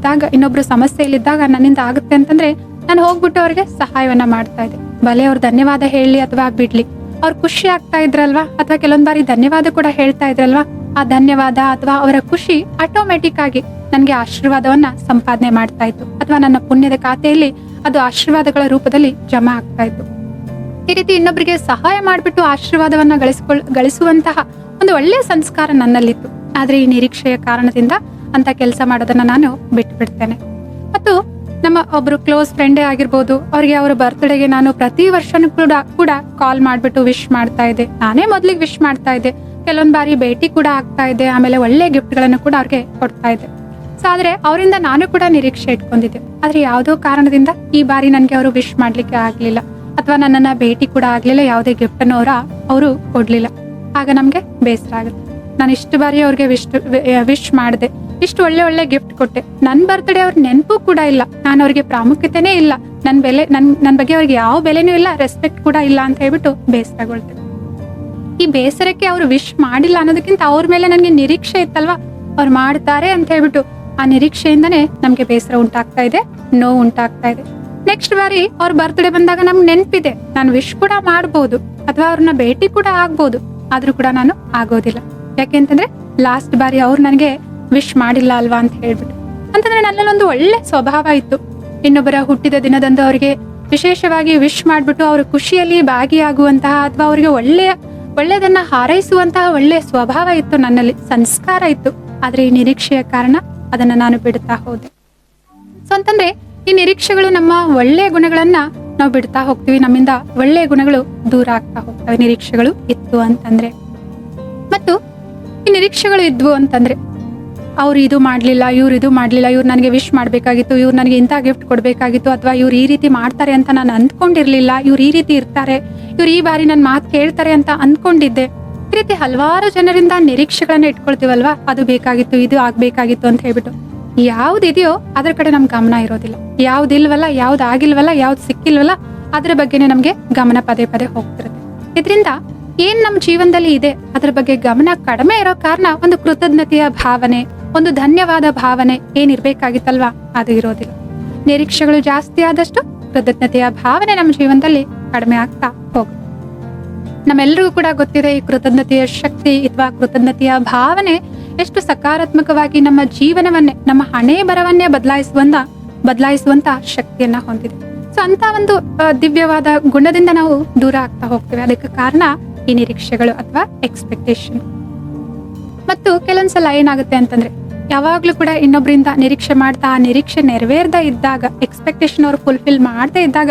ಸಮಸ್ಯೆಯಲ್ಲಿದ್ದಾಗ ನನ್ನಿಂದ ಆಗುತ್ತೆ ಅಂತಂದ್ರೆ ನಾನು ಹೋಗ್ಬಿಟ್ಟು ಅವ್ರಿಗೆ ಸಹಾಯವನ್ನ ಮಾಡ್ತಾ ಇದ್ದೆ. ಭಲೆ ಅವ್ರು ಧನ್ಯವಾದ ಹೇಳಿ ಅಥವಾ ಬಿಡ್ಲಿ, ಅವ್ರು ಖುಷಿ ಆಗ್ತಾ ಇದ್ರಲ್ವಾ, ಅಥವಾ ಕೆಲವೊಂದ್ ಬಾರಿ ಧನ್ಯವಾದ ಕೂಡ ಹೇಳ್ತಾ ಇದ್ರಲ್ವಾ, ಆ ಧನ್ಯವಾದ ಅಥವಾ ಅವರ ಖುಷಿ ಆಟೋಮೆಟಿಕ್ ಆಗಿ ನನಗೆ ಆಶೀರ್ವಾದವನ್ನ ಸಂಪಾದನೆ ಮಾಡ್ತಾ ಇತ್ತು, ಅಥವಾ ನನ್ನ ಪುಣ್ಯದ ಖಾತೆಯಲ್ಲಿ ಅದು ಆಶೀರ್ವಾದಗಳ ರೂಪದಲ್ಲಿ ಜಮಾ ಆಗ್ತಾ ಇತ್ತು. ಈ ರೀತಿ ಇನ್ನೊಬ್ಬರಿಗೆ ಸಹಾಯ ಮಾಡ್ಬಿಟ್ಟು ಆಶೀರ್ವಾದವನ್ನ ಗಳಿಸುವಂತಹ ಒಂದು ಒಳ್ಳೆಯ ಸಂಸ್ಕಾರ ನನ್ನಲ್ಲಿತ್ತು. ಆದ್ರೆ ಈ ನಿರೀಕ್ಷೆಯ ಕಾರಣದಿಂದ ಅಂತ ಕೆಲಸ ಮಾಡೋದನ್ನ ನಾನು ಬಿಟ್ಟು ಬಿಡ್ತೇನೆ. ಮತ್ತು ನಮ್ಮ ಒಬ್ರು ಕ್ಲೋಸ್ ಫ್ರೆಂಡೇ ಆಗಿರ್ಬೋದು, ಅವ್ರಿಗೆ ಅವರ ಬರ್ತ್ಡೇಗೆ ನಾನು ಪ್ರತಿ ವರ್ಷನೂ ಕೂಡ ಕಾಲ್ ಮಾಡ್ಬಿಟ್ಟು ವಿಶ್ ಮಾಡ್ತಾ ಇದ್ದೆ. ನಾನೇ ಮೊದ್ಲಿಗೆ ವಿಶ್ ಮಾಡ್ತಾ ಇದ್ದೆ, ಕೆಲವೊಂದ್ ಬಾರಿ ಭೇಟಿ ಕೂಡ ಆಗ್ತಾ ಇದ್ದೆ, ಆಮೇಲೆ ಒಳ್ಳೆ ಗಿಫ್ಟ್ ಗಳನ್ನು ಕೂಡ ಅವ್ರಿಗೆ ಕೊಡ್ತಾ ಇದ್ದೆ. ಸೊ ಆದ್ರೆ ಅವರಿಂದ ನಾನು ಕೂಡ ನಿರೀಕ್ಷೆ ಇಟ್ಕೊಂಡಿದ್ದೆ. ಆದ್ರೆ ಯಾವುದೋ ಕಾರಣದಿಂದ ಈ ಬಾರಿ ನನ್ಗೆ ಅವರು ವಿಶ್ ಮಾಡ್ಲಿಕ್ಕೆ ಆಗ್ಲಿಲ್ಲ, ಅಥವಾ ನನ್ನನ್ನ ಭೇಟಿ ಕೂಡ ಆಗ್ಲಿಲ್ಲ, ಯಾವುದೇ ಗಿಫ್ಟ್ ಅನ್ನು ಅವರು ಕೊಡ್ಲಿಲ್ಲ. ಆಗ ನಮ್ಗೆ ಬೇಸರ ಆಗುತ್ತೆ. ನಾನು ಇಷ್ಟು ಬಾರಿ ಅವ್ರಿಗೆ ವಿಶ್ ಮಾಡಿದೆ, ಇಷ್ಟು ಒಳ್ಳೆ ಗಿಫ್ಟ್ ಕೊಟ್ಟೆ, ನನ್ನ ಬರ್ತ್ಡೇ ಅವ್ರ ನೆನಪು ಕೂಡ ಇಲ್ಲ, ನಾನು ಅವ್ರಿಗೆ ಪ್ರಾಮುಖ್ಯತೆನೇ ಇಲ್ಲ, ನನ್ನ ಬಗ್ಗೆ ಅವ್ರಿಗೆ ಯಾವ ಬೆಲೆನೂ ಇಲ್ಲ, ರೆಸ್ಪೆಕ್ಟ್ ಕೂಡ ಇಲ್ಲ ಅಂತ ಹೇಳ್ಬಿಟ್ಟು ಬೇಸರಗೊಳ್ತೇವೆ. ಈ ಬೇಸರಕ್ಕೆ ಅವ್ರು ವಿಶ್ ಮಾಡಿಲ್ಲ ಅನ್ನೋದಕ್ಕಿಂತ ಅವ್ರ ಮೇಲೆ ನನಗೆ ನಿರೀಕ್ಷೆ ಇತ್ತಲ್ವಾ, ಅವ್ರು ಮಾಡ್ತಾರೆ ಅಂತ ಹೇಳ್ಬಿಟ್ಟು ಆ ನಿರೀಕ್ಷೆಯಿಂದನೇ ನಮ್ಗೆ ಬೇಸರ ಉಂಟಾಗ್ತಾ ಇದೆ, ನೋವು ಉಂಟಾಗ್ತಾ ಇದೆ. ನೆಕ್ಸ್ಟ್ ಬಾರಿ ಅವ್ರ ಬರ್ತ್ಡೇ ಬಂದಾಗ ನಮ್ಗೆ ನೆನಪಿದೆ, ನಾನು ವಿಶ್ ಕೂಡ ಮಾಡ್ಬೋದು ಅಥವಾ ಅವ್ರನ್ನ ಭೇಟಿ ಕೂಡ ಆಗ್ಬೋದು, ಆದ್ರೂ ಕೂಡ ನಾನು ಆಗೋದಿಲ್ಲ. ಯಾಕೆಂತಂದ್ರೆ ಲಾಸ್ಟ್ ಬಾರಿ ಅವ್ರು ನನಗೆ ವಿಶ್ ಮಾಡಿಲ್ಲ ಅಲ್ವಾ ಅಂತ ಹೇಳ್ಬಿಟ್ಟು. ಅಂತಂದ್ರೆ ನನ್ನಲ್ಲಿ ಒಂದು ಒಳ್ಳೆ ಸ್ವಭಾವ ಇತ್ತು. ಇನ್ನೊಬ್ಬರ ಹುಟ್ಟಿದ ದಿನದಂದು ಅವರಿಗೆ ವಿಶೇಷವಾಗಿ ವಿಶ್ ಮಾಡ್ಬಿಟ್ಟು ಅವ್ರ ಖುಷಿಯಲ್ಲಿ ಭಾಗಿಯಾಗುವಂತಹ ಅಥವಾ ಅವರಿಗೆ ಒಳ್ಳೆಯದನ್ನ ಹಾರೈಸುವಂತಹ ಒಳ್ಳೆಯ ಸ್ವಭಾವ ಇತ್ತು, ನನ್ನಲ್ಲಿ ಸಂಸ್ಕಾರ ಇತ್ತು. ಆದ್ರೆ ಈ ನಿರೀಕ್ಷೆಯ ಕಾರಣ ಅದನ್ನ ನಾನು ಬಿಡ್ತಾ ಹೋದೆ. ಸೊ ಅಂತಂದ್ರೆ ಈ ನಿರೀಕ್ಷೆಗಳು ನಮ್ಮ ಒಳ್ಳೆಯ ಗುಣಗಳನ್ನ ನಾವು ಬಿಡ್ತಾ ಹೋಗ್ತೀವಿ, ನಮ್ಮಿಂದ ಒಳ್ಳೆಯ ಗುಣಗಳು ದೂರ ಆಗ್ತಾ ಹೋಗ್ತವೆ. ನಿರೀಕ್ಷೆಗಳು ಇತ್ತು ಅಂತಂದ್ರೆ, ಮತ್ತು ಈ ನಿರೀಕ್ಷೆಗಳು ಇದ್ವು ಅಂತಂದ್ರೆ ಅವ್ರು ಇದು ಮಾಡ್ಲಿಲ್ಲ, ಇವ್ರು ನನಗೆ ವಿಶ್ ಮಾಡ್ಬೇಕಾಗಿತ್ತು, ಇವ್ರು ನನಗೆ ಇಂಥ ಗಿಫ್ಟ್ ಕೊಡ್ಬೇಕಾಗಿತ್ತು, ಅಥವಾ ಇವ್ರು ಈ ರೀತಿ ಮಾಡ್ತಾರೆ ಅಂತ ನಾನು ಅಂದ್ಕೊಂಡಿರ್ಲಿಲ್ಲ, ಇವ್ರು ಈ ರೀತಿ ಇರ್ತಾರೆ, ಇವ್ರು ಈ ಬಾರಿ ನನ್ನ ಮಾತು ಕೇಳ್ತಾರೆ ಅಂತ ಅಂದ್ಕೊಂಡಿದ್ದೆ. ಈ ರೀತಿ ಹಲವಾರು ಜನರಿಂದ ನಿರೀಕ್ಷೆಗಳನ್ನ ಇಟ್ಕೊಳ್ತೀವಲ್ವಾ, ಅದು ಬೇಕಾಗಿತ್ತು, ಇದು ಆಗ್ಬೇಕಾಗಿತ್ತು ಅಂತ ಹೇಳ್ಬಿಟ್ಟು. ಯಾವ್ದಿದೆಯೋ ಅದ್ರ ಕಡೆ ನಮ್ ಗಮನ ಇರೋದಿಲ್ಲ, ಯಾವ್ದಿಲ್ವಲ್ಲ, ಯಾವ್ದು ಆಗಿಲ್ವಲ್ಲ, ಯಾವ್ದು ಸಿಕ್ಕಿಲ್ವಲ್ಲ ಅದ್ರ ಬಗ್ಗೆನೆ ನಮ್ಗೆ ಗಮನ ಪದೇ ಹೋಗ್ತಿರುತ್ತೆ. ಇದರಿಂದ ಏನ್ ನಮ್ ಜೀವನದಲ್ಲಿ ಇದೆ ಅದ್ರ ಬಗ್ಗೆ ಗಮನ ಕಡಿಮೆ ಇರೋ ಕಾರಣ ಒಂದು ಕೃತಜ್ಞತೆಯ ಭಾವನೆ, ಒಂದು ಧನ್ಯವಾದ ಭಾವನೆ ಏನಿರ್ಬೇಕಾಗಿತ್ತಲ್ವಾ ಅದು ಇರೋದಿಲ್ಲ. ನಿರೀಕ್ಷೆಗಳು ಜಾಸ್ತಿ ಆದಷ್ಟು ಕೃತಜ್ಞತೆಯ ಭಾವನೆ ನಮ್ಮ ಜೀವನದಲ್ಲಿ ಕಡಿಮೆ ಆಗ್ತಾ ಹೋಗುತ್ತೆ. ನಮ್ಮೆಲ್ಲರಿಗೂ ಕೂಡ ಗೊತ್ತಿದೆ ಈ ಕೃತಜ್ಞತೆಯ ಶಕ್ತಿ ಅಥವಾ ಕೃತಜ್ಞತೆಯ ಭಾವನೆ ಎಷ್ಟು ಸಕಾರಾತ್ಮಕವಾಗಿ ನಮ್ಮ ಜೀವನವನ್ನೇ, ನಮ್ಮ ಹಣೆ ಬರವನ್ನೇ ಬದಲಾಯಿಸುವಂತ ಶಕ್ತಿಯನ್ನ ಹೊಂದಿದೆ. ಸೊ ಅಂತ ಒಂದು ದಿವ್ಯವಾದ ಗುಣದಿಂದ ನಾವು ದೂರ ಆಗ್ತಾ ಹೋಗ್ತೇವೆ. ಅದಕ್ಕೆ ಕಾರಣ ಈ ನಿರೀಕ್ಷೆಗಳು ಅಥವಾ ಎಕ್ಸ್ಪೆಕ್ಟೇಷನ್. ಮತ್ತು ಕೆಲವೊಂದ್ಸಲ ಏನಾಗುತ್ತೆ ಅಂತಂದ್ರೆ, ಯಾವಾಗ್ಲೂ ಕೂಡ ಇನ್ನೊಬ್ಬರಿಂದ ನಿರೀಕ್ಷೆ ಮಾಡ್ತಾ ಆ ನಿರೀಕ್ಷೆ ನೆರವೇರ್ದ ಇದ್ದಾಗ, ಎಕ್ಸ್ಪೆಕ್ಟೇಷನ್ ಅವ್ರು ಫುಲ್ಫಿಲ್ ಮಾಡದೇ ಇದ್ದಾಗ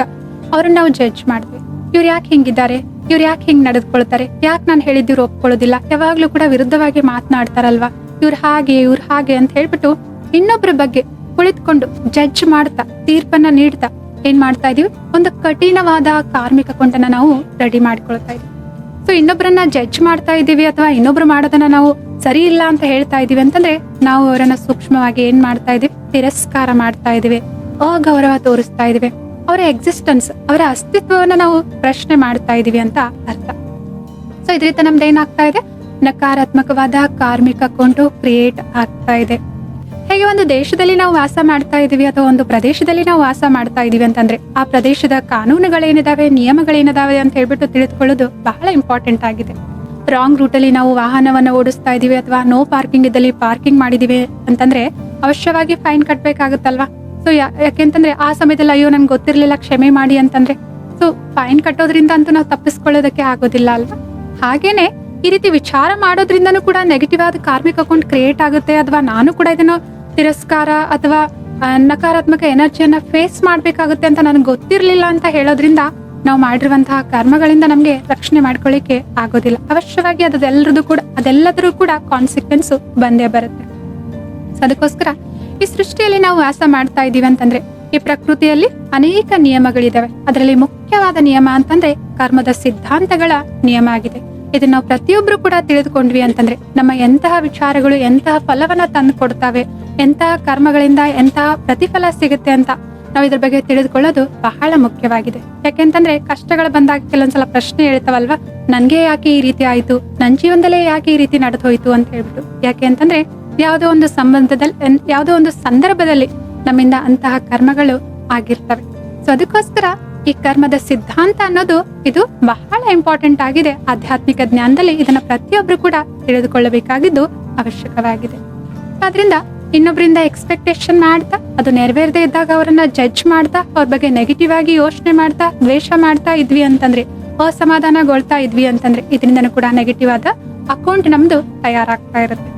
ಅವ್ರನ್ನ ನಾವು ಜಡ್ಜ್ ಮಾಡ್ತೀವಿ. ಇವ್ರು ಯಾಕೆ ಹಿಂಗಿದ್ದಾರೆ, ಇವ್ರು ಯಾಕೆ ಹಿಂಗ್ ನಡೆದುಕೊಳ್ತಾರೆ, ಯಾಕೆ ನಾನು ಹೇಳಿದ್ದು ಒಪ್ಕೊಳ್ಳೋದಿಲ್ಲ, ಯಾವಾಗ್ಲೂ ಕೂಡ ವಿರುದ್ಧವಾಗಿ ಮಾತನಾಡ್ತಾರಲ್ವಾ, ಇವ್ರು ಹಾಗೆ ಅಂತ ಹೇಳ್ಬಿಟ್ಟು ಇನ್ನೊಬ್ಬರ ಬಗ್ಗೆ ಕುಳಿತುಕೊಂಡು ಜಡ್ಜ್ ಮಾಡ್ತಾ, ತೀರ್ಪನ್ನ ನೀಡ್ತಾ ಏನ್ ಮಾಡ್ತಾ ಇದೀವಿ, ಒಂದು ಕಠಿಣವಾದ ಕಾರ್ಮಿಕ ಕೊಂಡನ್ನ ನಾವು ರೆಡಿ ಮಾಡ್ಕೊಳ್ತಾ ಇದೀವಿ. ಸೊ ಇನ್ನೊಬ್ಬರನ್ನ ಜಡ್ಜ್ ಮಾಡ್ತಾ ಇದೀವಿ ಅಥವಾ ಇನ್ನೊಬ್ರು ಮಾಡೋದನ್ನ ನಾವು ಸರಿ ಇಲ್ಲ ಅಂತ ಹೇಳ್ತಾ ಇದೀವಿ ಅಂತಂದ್ರೆ ನಾವು ಅವರನ್ನ ಸೂಕ್ಷ್ಮವಾಗಿ ಏನ್ ಮಾಡ್ತಾ ಇದೀವಿ, ತಿರಸ್ಕಾರ ಮಾಡ್ತಾ ಇದೀವಿ, ಅಗೌರವ ತೋರಿಸ್ತಾ ಇದೀವಿ, ಅವರ ಎಕ್ಸಿಸ್ಟೆನ್ಸ್, ಅವರ ಅಸ್ತಿತ್ವವನ್ನ ನಾವು ಪ್ರಶ್ನೆ ಮಾಡ್ತಾ ಇದೀವಿ ಅಂತ ಅರ್ಥ. ಸೊ ಇದರಿಂದ ನಮ್ದು ಏನಾಗ್ತಾ ಇದೆ, ನಕಾರಾತ್ಮಕವಾದ ಕಾರ್ಮಿಕ ಕೊಂಡು ಕ್ರಿಯೇಟ್ ಆಗ್ತಾ ಇದೆ. ಹೇಗೆ ಒಂದು ದೇಶದಲ್ಲಿ ನಾವು ವಾಸ ಮಾಡ್ತಾ ಇದೀವಿ ಅಥವಾ ಒಂದು ಪ್ರದೇಶದಲ್ಲಿ ನಾವು ವಾಸ ಮಾಡ್ತಾ ಇದೀವಿ ಅಂತಂದ್ರೆ ಆ ಪ್ರದೇಶದ ಕಾನೂನುಗಳೇನಿದಾವೆ, ನಿಯಮಗಳೇನಿದಾವೆ ಅಂತ ಹೇಳ್ಬಿಟ್ಟು ತಿಳಿದುಕೊಳ್ಳೋದು ಬಹಳ ಇಂಪಾರ್ಟೆಂಟ್ ಆಗಿದೆ. ರಾಂಗ್ ರೂಟಲ್ಲಿ ನಾವು ವಾಹನವನ್ನ ಓಡಿಸ್ತಾ ಇದೀವಿ ಅಥವಾ ನೋ ಪಾರ್ಕಿಂಗ್ ಇದ್ದಲ್ಲಿ ಪಾರ್ಕಿಂಗ್ ಮಾಡಿದೀವಿ ಅಂತಂದ್ರೆ ಅವಶ್ಯವಾಗಿ ಫೈನ್ ಕಟ್ಬೇಕಾಗುತ್ತಲ್ವಾ. ಸೊ ಯಾಕೆಂತಂದ್ರೆ ಆ ಸಮಯದಲ್ಲಿ ಅಯ್ಯೋ ನನ್ಗೆ ಗೊತ್ತಿರ್ಲಿಲ್ಲ, ಕ್ಷಮೆ ಮಾಡಿ ಅಂತಂದ್ರೆ ಸೊ ಫೈನ್ ಕಟ್ಟೋದ್ರಿಂದ ಅಂತೂ ನಾವು ತಪ್ಪಿಸ್ಕೊಳ್ಳೋದಕ್ಕೆ ಆಗೋದಿಲ್ಲ ಅಲ್ವಾ. ಹಾಗೇನೆ ಈ ರೀತಿ ವಿಚಾರ ಮಾಡೋದ್ರಿಂದನೂ ಕೂಡ ನೆಗೆಟಿವ್ ಆದ ಕಾರ್ಮಿಕ ಅಕೌಂಟ್ ಕ್ರಿಯೇಟ್ ಆಗುತ್ತೆ, ಅಥವಾ ನಾನು ಕೂಡ ಇದನ್ನು ತಿರಸ್ಕಾರ ಅಥವಾ ನಕಾರಾತ್ಮಕ ಎನರ್ಜಿಯನ್ನ ಫೇಸ್ ಮಾಡ್ಬೇಕಾಗುತ್ತೆ ಅಂತ ನನಗೆ ಗೊತ್ತಿರ್ಲಿಲ್ಲ ಅಂತ ಹೇಳೋದ್ರಿಂದ ನಾವು ಮಾಡಿರುವಂತಹ ಕರ್ಮಗಳಿಂದ ನಮ್ಗೆ ರಕ್ಷಣೆ ಮಾಡ್ಕೊಳ್ಳಿಕ್ಕೆ ಆಗೋದಿಲ್ಲ. ಅವಶ್ಯವಾಗಿ ಅದೆಲ್ಲದರೂ ಕೂಡ ಕಾನ್ಸಿಕ್ವೆನ್ಸ್ ಬಂದೇ ಬರುತ್ತೆ. ಸೊ ಅದಕ್ಕೋಸ್ಕರ ಈ ಸೃಷ್ಟಿಯಲ್ಲಿ ನಾವು ವಾಸ ಮಾಡ್ತಾ ಇದೀವಿ ಅಂತಂದ್ರೆ ಈ ಪ್ರಕೃತಿಯಲ್ಲಿ ಅನೇಕ ನಿಯಮಗಳಿದಾವೆ. ಅದರಲ್ಲಿ ಮುಖ್ಯವಾದ ನಿಯಮ ಅಂತಂದ್ರೆ ಕರ್ಮದ ಸಿದ್ಧಾಂತಗಳ ನಿಯಮ ಆಗಿದೆ. ಇದನ್ನ ನಾವು ಪ್ರತಿಯೊಬ್ರು ಕೂಡ ತಿಳಿದುಕೊಂಡ್ವಿ ಅಂತಂದ್ರೆ ನಮ್ಮ ಎಂತಹ ವಿಚಾರಗಳು ಎಂತಹ ಫಲವನ್ನ ತಂದು ಕೊಡ್ತಾವೆ, ಎಂತಹ ಕರ್ಮಗಳಿಂದ ಎಂತಹ ಪ್ರತಿಫಲ ಸಿಗುತ್ತೆ ಅಂತ ನಾವು ಇದ್ರ ಬಗ್ಗೆ ತಿಳಿದುಕೊಳ್ಳೋದು ಬಹಳ ಮುಖ್ಯವಾಗಿದೆ. ಯಾಕೆಂತಂದ್ರೆ ಕಷ್ಟಗಳು ಬಂದಾಗ ಕೆಲವೊಂದ್ಸಲ ಪ್ರಶ್ನೆ ಹೇಳ್ತಾವಲ್ವಾ, ನನ್ಗೆ ಯಾಕೆ ಈ ರೀತಿ ಆಯ್ತು, ನನ್ ಜೀವನದಲ್ಲೇ ಯಾಕೆ ಈ ರೀತಿ ನಡೆದು ಹೋಯ್ತು ಅಂತ ಹೇಳ್ಬಿಟ್ಟು. ಯಾಕೆ ಅಂತಂದ್ರೆ ಯಾವುದೋ ಒಂದು ಯಾವುದೋ ಒಂದು ಸಂದರ್ಭದಲ್ಲಿ ನಮ್ಮಿಂದ ಅಂತಹ ಕರ್ಮಗಳು ಆಗಿರ್ತವೆ. ಸೊ ಅದಕ್ಕೋಸ್ಕರ ಈ ಕರ್ಮದ ಸಿದ್ಧಾಂತ ಅನ್ನೋದು ಇದು ಬಹಳ ಇಂಪಾರ್ಟೆಂಟ್ ಆಗಿದೆ. ಆಧ್ಯಾತ್ಮಿಕ ಜ್ಞಾನದಲ್ಲಿ ಇದನ್ನ ಪ್ರತಿಯೊಬ್ರು ಕೂಡ ತಿಳಿದುಕೊಳ್ಳಬೇಕಾಗಿದ್ದು ಅವಶ್ಯಕವಾಗಿದೆ. ಆದ್ರಿಂದ ಇನ್ನೊಬ್ಬರಿಂದ ಎಕ್ಸ್ಪೆಕ್ಟೇಷನ್ ಮಾಡ್ತಾ ಅದು ನೆರವೇರದೇ ಇದ್ದಾಗ ಅವರನ್ನ ಜಡ್ಜ್ ಮಾಡ್ತಾ ಅವ್ರ ಬಗ್ಗೆ ನೆಗೆಟಿವ್ ಆಗಿ ಯೋಚನೆ ಮಾಡ್ತಾ ದ್ವೇಷ ಮಾಡ್ತಾ ಇದ್ವಿ ಅಂತಂದ್ರೆ, ಅಸಮಾಧಾನಗೊಳ್ತಾ ಇದ್ವಿ ಅಂತಂದ್ರೆ ಇದರಿಂದನೂ ಕೂಡ ನೆಗೆಟಿವ್ ಆದ ಅಕೌಂಟ್ ನಮ್ದು ತಯಾರಾಗ್ತಾ ಇರುತ್ತೆ.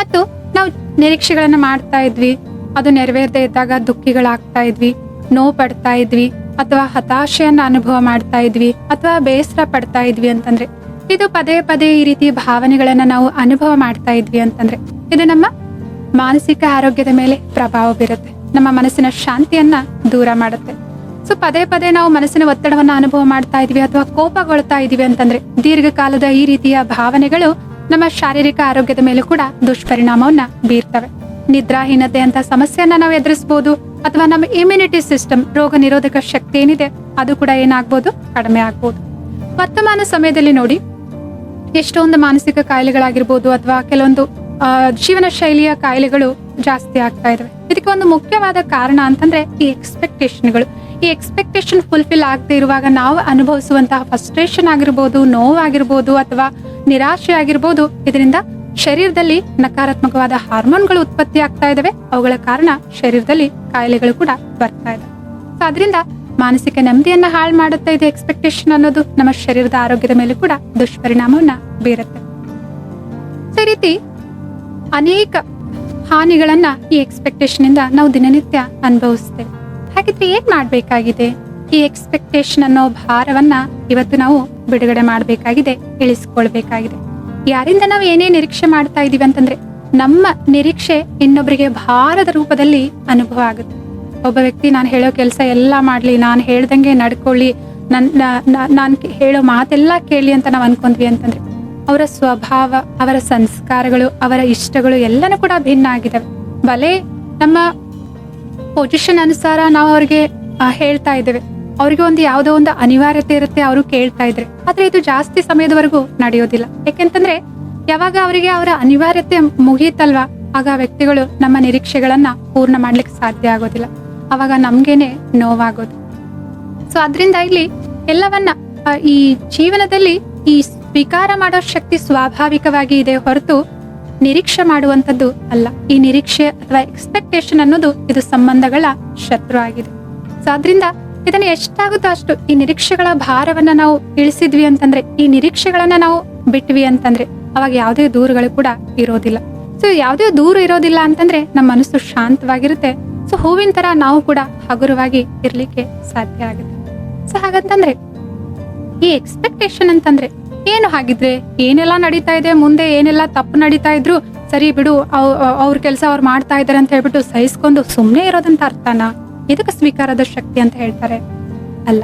ಮತ್ತು ನಾವು ನಿರೀಕ್ಷೆಗಳನ್ನ ಮಾಡ್ತಾ ಇದ್ವಿ, ಅದು ನೆರವೇರದೇ ಇದ್ದಾಗ ದುಃಖಿಗಳಾಗ್ತಾ ಇದ್ವಿ, ನೋವು ಪಡ್ತಾ ಇದ್ವಿ, ಅಥವಾ ಹತಾಶೆಯನ್ನ ಅನುಭವ ಮಾಡ್ತಾ ಇದ್ವಿ, ಅಥವಾ ಬೇಸರ ಪಡ್ತಾ ಇದ್ವಿ ಅಂತಂದ್ರೆ, ಇದು ಪದೇ ಪದೇ ಈ ರೀತಿ ಭಾವನೆಗಳನ್ನ ನಾವು ಅನುಭವ ಮಾಡ್ತಾ ಇದ್ವಿ ಅಂತಂದ್ರೆ ಇದು ನಮ್ಮ ಮಾನಸಿಕ ಆರೋಗ್ಯದ ಮೇಲೆ ಪ್ರಭಾವ ಬೀರುತ್ತೆ, ನಮ್ಮ ಮನಸ್ಸಿನ ಶಾಂತಿಯನ್ನ ದೂರ ಮಾಡುತ್ತೆ. ಸೊ ಪದೇ ಪದೇ ನಾವು ಮನಸ್ಸಿನ ಒತ್ತಡವನ್ನ ಅನುಭವ ಮಾಡ್ತಾ ಇದ್ವಿ ಅಥವಾ ಕೋಪಗೊಳ್ತಾ ಇದೀವಿ ಅಂತಂದ್ರೆ ದೀರ್ಘಕಾಲದ ಈ ರೀತಿಯ ಭಾವನೆಗಳು ನಮ್ಮ ಶಾರೀರಿಕ ಆರೋಗ್ಯದ ಮೇಲೂ ಕೂಡ ದುಷ್ಪರಿಣಾಮವನ್ನ ಬೀರ್ತವೆ. ನಿದ್ರಾಹೀನತೆ ಅಂತ ಸಮಸ್ಯೆಯನ್ನ ನಾವು ಎದುರಿಸಬಹುದು, ಅಥವಾ ನಮ್ಮ ಇಮ್ಯುನಿಟಿ ಸಿಸ್ಟಮ್, ರೋಗ ನಿರೋಧಕ ಶಕ್ತಿ ಏನಿದೆ ಅದು ಕೂಡ ಏನಾಗ್ಬೋದು, ಕಡಿಮೆ ಆಗ್ಬೋದು. ವರ್ತಮಾನ ಸಮಯದಲ್ಲಿ ನೋಡಿ ಎಷ್ಟೊಂದು ಮಾನಸಿಕ ಕಾಯಿಲೆಗಳಾಗಿರ್ಬೋದು ಅಥವಾ ಕೆಲವೊಂದು ಜೀವನ ಶೈಲಿಯ ಕಾಯಿಲೆಗಳು ಜಾಸ್ತಿ ಆಗ್ತಾ ಇದಾವೆ. ಇದಕ್ಕೆ ಒಂದು ಮುಖ್ಯವಾದ ಕಾರಣ ಅಂತಂದ್ರೆ ಈ ಎಕ್ಸ್ಪೆಕ್ಟೇಷನ್ಗಳು. ಈ ಎಕ್ಸ್ಪೆಕ್ಟೇಷನ್ ಫುಲ್ಫಿಲ್ ಆಗದೆ ಇರುವಾಗ ನಾವು ಅನುಭವಿಸುವಂತಹ ಫ್ರಸ್ಟ್ರೇಷನ್ ಆಗಿರ್ಬೋದು, ನೋವಾಗಿರ್ಬೋದು ಅಥವಾ ನಿರಾಶೆ ಆಗಿರ್ಬೋದು, ಇದರಿಂದ ಶರೀರದಲ್ಲಿ ನಕಾರಾತ್ಮಕವಾದ ಹಾರ್ಮೋನ್ಗಳು ಉತ್ಪತ್ತಿ ಆಗ್ತಾ ಇದಾವೆ. ಅವುಗಳ ಕಾರಣ ಶರೀರದಲ್ಲಿ ಕಾಯಿಲೆಗಳು ಕೂಡ ಬರ್ತಾ ಇದೆ. ಸೊ ಅದರಿಂದ ಮಾನಸಿಕ ನೆಮ್ಮದಿಯನ್ನ ಹಾಳು ಮಾಡುತ್ತಾ ಇದೆ ಎಕ್ಸ್ಪೆಕ್ಟೇಷನ್ ಅನ್ನೋದು. ನಮ್ಮ ಶರೀರದ ಆರೋಗ್ಯದ ಮೇಲೆ ಕೂಡ ದುಷ್ಪರಿಣಾಮವನ್ನ ಬೀರುತ್ತೆ. ಸೊ ಈ ರೀತಿ ಅನೇಕ ಹಾನಿಗಳನ್ನ ಈ ಎಕ್ಸ್ಪೆಕ್ಟೇಷನ್ ಇಂದ ನಾವು ದಿನನಿತ್ಯ ಅನುಭವಿಸ್ತೇವೆ. ಹಾಗಿದ್ರೆ ಏನ್ ಮಾಡ್ಬೇಕಾಗಿದೆ? ಈ ಎಕ್ಸ್ಪೆಕ್ಟೇಷನ್ ಅನ್ನೋ ಭಾರವನ್ನ ಇವತ್ತು ನಾವು ಬಿಡುಗಡೆ ಮಾಡ್ಬೇಕಾಗಿದೆ, ಇಳಿಸ್ಕೊಳ್ಬೇಕಾಗಿದೆ. ಯಾರಿಂದ ನಾವು ಏನೇ ನಿರೀಕ್ಷೆ ಮಾಡ್ತಾ ಇದೀವಿ ಅಂತಂದ್ರೆ ನಮ್ಮ ನಿರೀಕ್ಷೆ ಇನ್ನೊಬ್ಬರಿಗೆ ಭಾರದ ರೂಪದಲ್ಲಿ ಅನುಭವ ಆಗುತ್ತೆ. ಒಬ್ಬ ವ್ಯಕ್ತಿ ನಾನು ಹೇಳೋ ಕೆಲಸ ಎಲ್ಲ ಮಾಡ್ಲಿ, ನಾನು ಹೇಳ್ದಂಗೆ ನಡ್ಕೊಳ್ಳಿ, ನಾನ್ ಹೇಳೋ ಮಾತೆಲ್ಲ ಕೇಳಿ ಅಂತ ನಾವು ಅನ್ಕೊಂಡ್ವಿ ಅಂತಂದ್ರೆ ಅವರ ಸ್ವಭಾವ, ಅವರ ಸಂಸ್ಕಾರಗಳು, ಅವರ ಇಷ್ಟಗಳು ಎಲ್ಲನೂ ಕೂಡ ಭಿನ್ನ ಆಗಿದಾವೆ. ಭಲೆ ನಮ್ಮ ಪೊಸಿಷನ್ ಅನುಸಾರ ನಾವು ಅವ್ರಿಗೆ ಹೇಳ್ತಾ ಇದ್ದೇವೆ, ಅವ್ರಿಗೆ ಒಂದು ಯಾವುದೋ ಒಂದು ಅನಿವಾರ್ಯತೆ ಇರುತ್ತೆ, ಅವರು ಕೇಳ್ತಾ ಇದ್ರೆ, ಆದ್ರೆ ಇದು ಜಾಸ್ತಿ ಸಮಯದವರೆಗೂ ನಡೆಯೋದಿಲ್ಲ. ಯಾಕೆಂತಂದ್ರೆ ಯಾವಾಗ ಅವರಿಗೆ ಅವರ ಅನಿವಾರ್ಯತೆ ಮುಗಿಯುತ್ತಲ್ವಾ, ಆಗ ವ್ಯಕ್ತಿಗಳು ನಮ್ಮ ನಿರೀಕ್ಷೆಗಳನ್ನ ಪೂರ್ಣ ಮಾಡ್ಲಿಕ್ಕೆ ಸಾಧ್ಯ ಆಗೋದಿಲ್ಲ. ಅವಾಗ ನಮ್ಗೇನೆ ನೋವಾಗೋದು. ಸೊ ಅದ್ರಿಂದ ಇಲ್ಲಿ ಎಲ್ಲವನ್ನ ಈ ಜೀವನದಲ್ಲಿ ಈ ಸ್ವೀಕಾರ ಮಾಡೋ ಶಕ್ತಿ ಸ್ವಾಭಾವಿಕವಾಗಿ ಇದೆ ಹೊರತು ನಿರೀಕ್ಷೆ ಮಾಡುವಂಥದ್ದು ಅಲ್ಲ. ಈ ನಿರೀಕ್ಷೆ ಅಥವಾ ಎಕ್ಸ್ಪೆಕ್ಟೇಷನ್ ಅನ್ನೋದು ಇದು ಸಂಬಂಧಗಳ ಶತ್ರು ಆಗಿದೆ. ಸೊ ಅದ್ರಿಂದ ಇದನ್ನ ಎಷ್ಟಾಗುತ್ತೋ ಅಷ್ಟು ಈ ನಿರೀಕ್ಷೆಗಳ ಭಾರವನ್ನ ನಾವು ಇಳಿಸಿದ್ವಿ ಅಂತಂದ್ರೆ, ಈ ನಿರೀಕ್ಷೆಗಳನ್ನ ನಾವು ಬಿಟ್ವಿ ಅಂತಂದ್ರೆ ಅವಾಗ ಯಾವುದೇ ದೂರುಗಳು ಕೂಡ ಇರೋದಿಲ್ಲ. ಸೊ ಯಾವುದೇ ದೂರ ಇರೋದಿಲ್ಲ ಅಂತಂದ್ರೆ ನಮ್ಮ ಮನಸ್ಸು ಶಾಂತವಾಗಿರುತ್ತೆ. ಸೊ ಹೂವಿನ ತರ ನಾವು ಕೂಡ ಹಗುರವಾಗಿ ಇರ್ಲಿಕ್ಕೆ ಸಾಧ್ಯ ಆಗುತ್ತೆ. ಸೊ ಹಾಗಂತಂದ್ರೆ ಈ ಎಕ್ಸ್ಪೆಕ್ಟೇಷನ್ ಅಂತಂದ್ರೆ ಏನು? ಹಾಗಿದ್ರೆ ಏನೆಲ್ಲಾ ನಡೀತಾ ಇದೆ, ಮುಂದೆ ಏನೆಲ್ಲಾ ತಪ್ಪು ನಡೀತಾ ಇದ್ರು ಸರಿ ಬಿಡು, ಅವ್ರ ಕೆಲಸ ಅವ್ರು ಮಾಡ್ತಾ ಇದಾರೆ ಅಂತ ಹೇಳ್ಬಿಟ್ಟು ಸಹಿಸ್ಕೊಂಡು ಸುಮ್ನೆ ಇರೋದಂತ ಅರ್ಥನಾ? ಇದಕ್ಕೆ ಸ್ವೀಕಾರದ ಶಕ್ತಿ ಅಂತ ಹೇಳ್ತಾರೆ? ಅಲ್ಲ.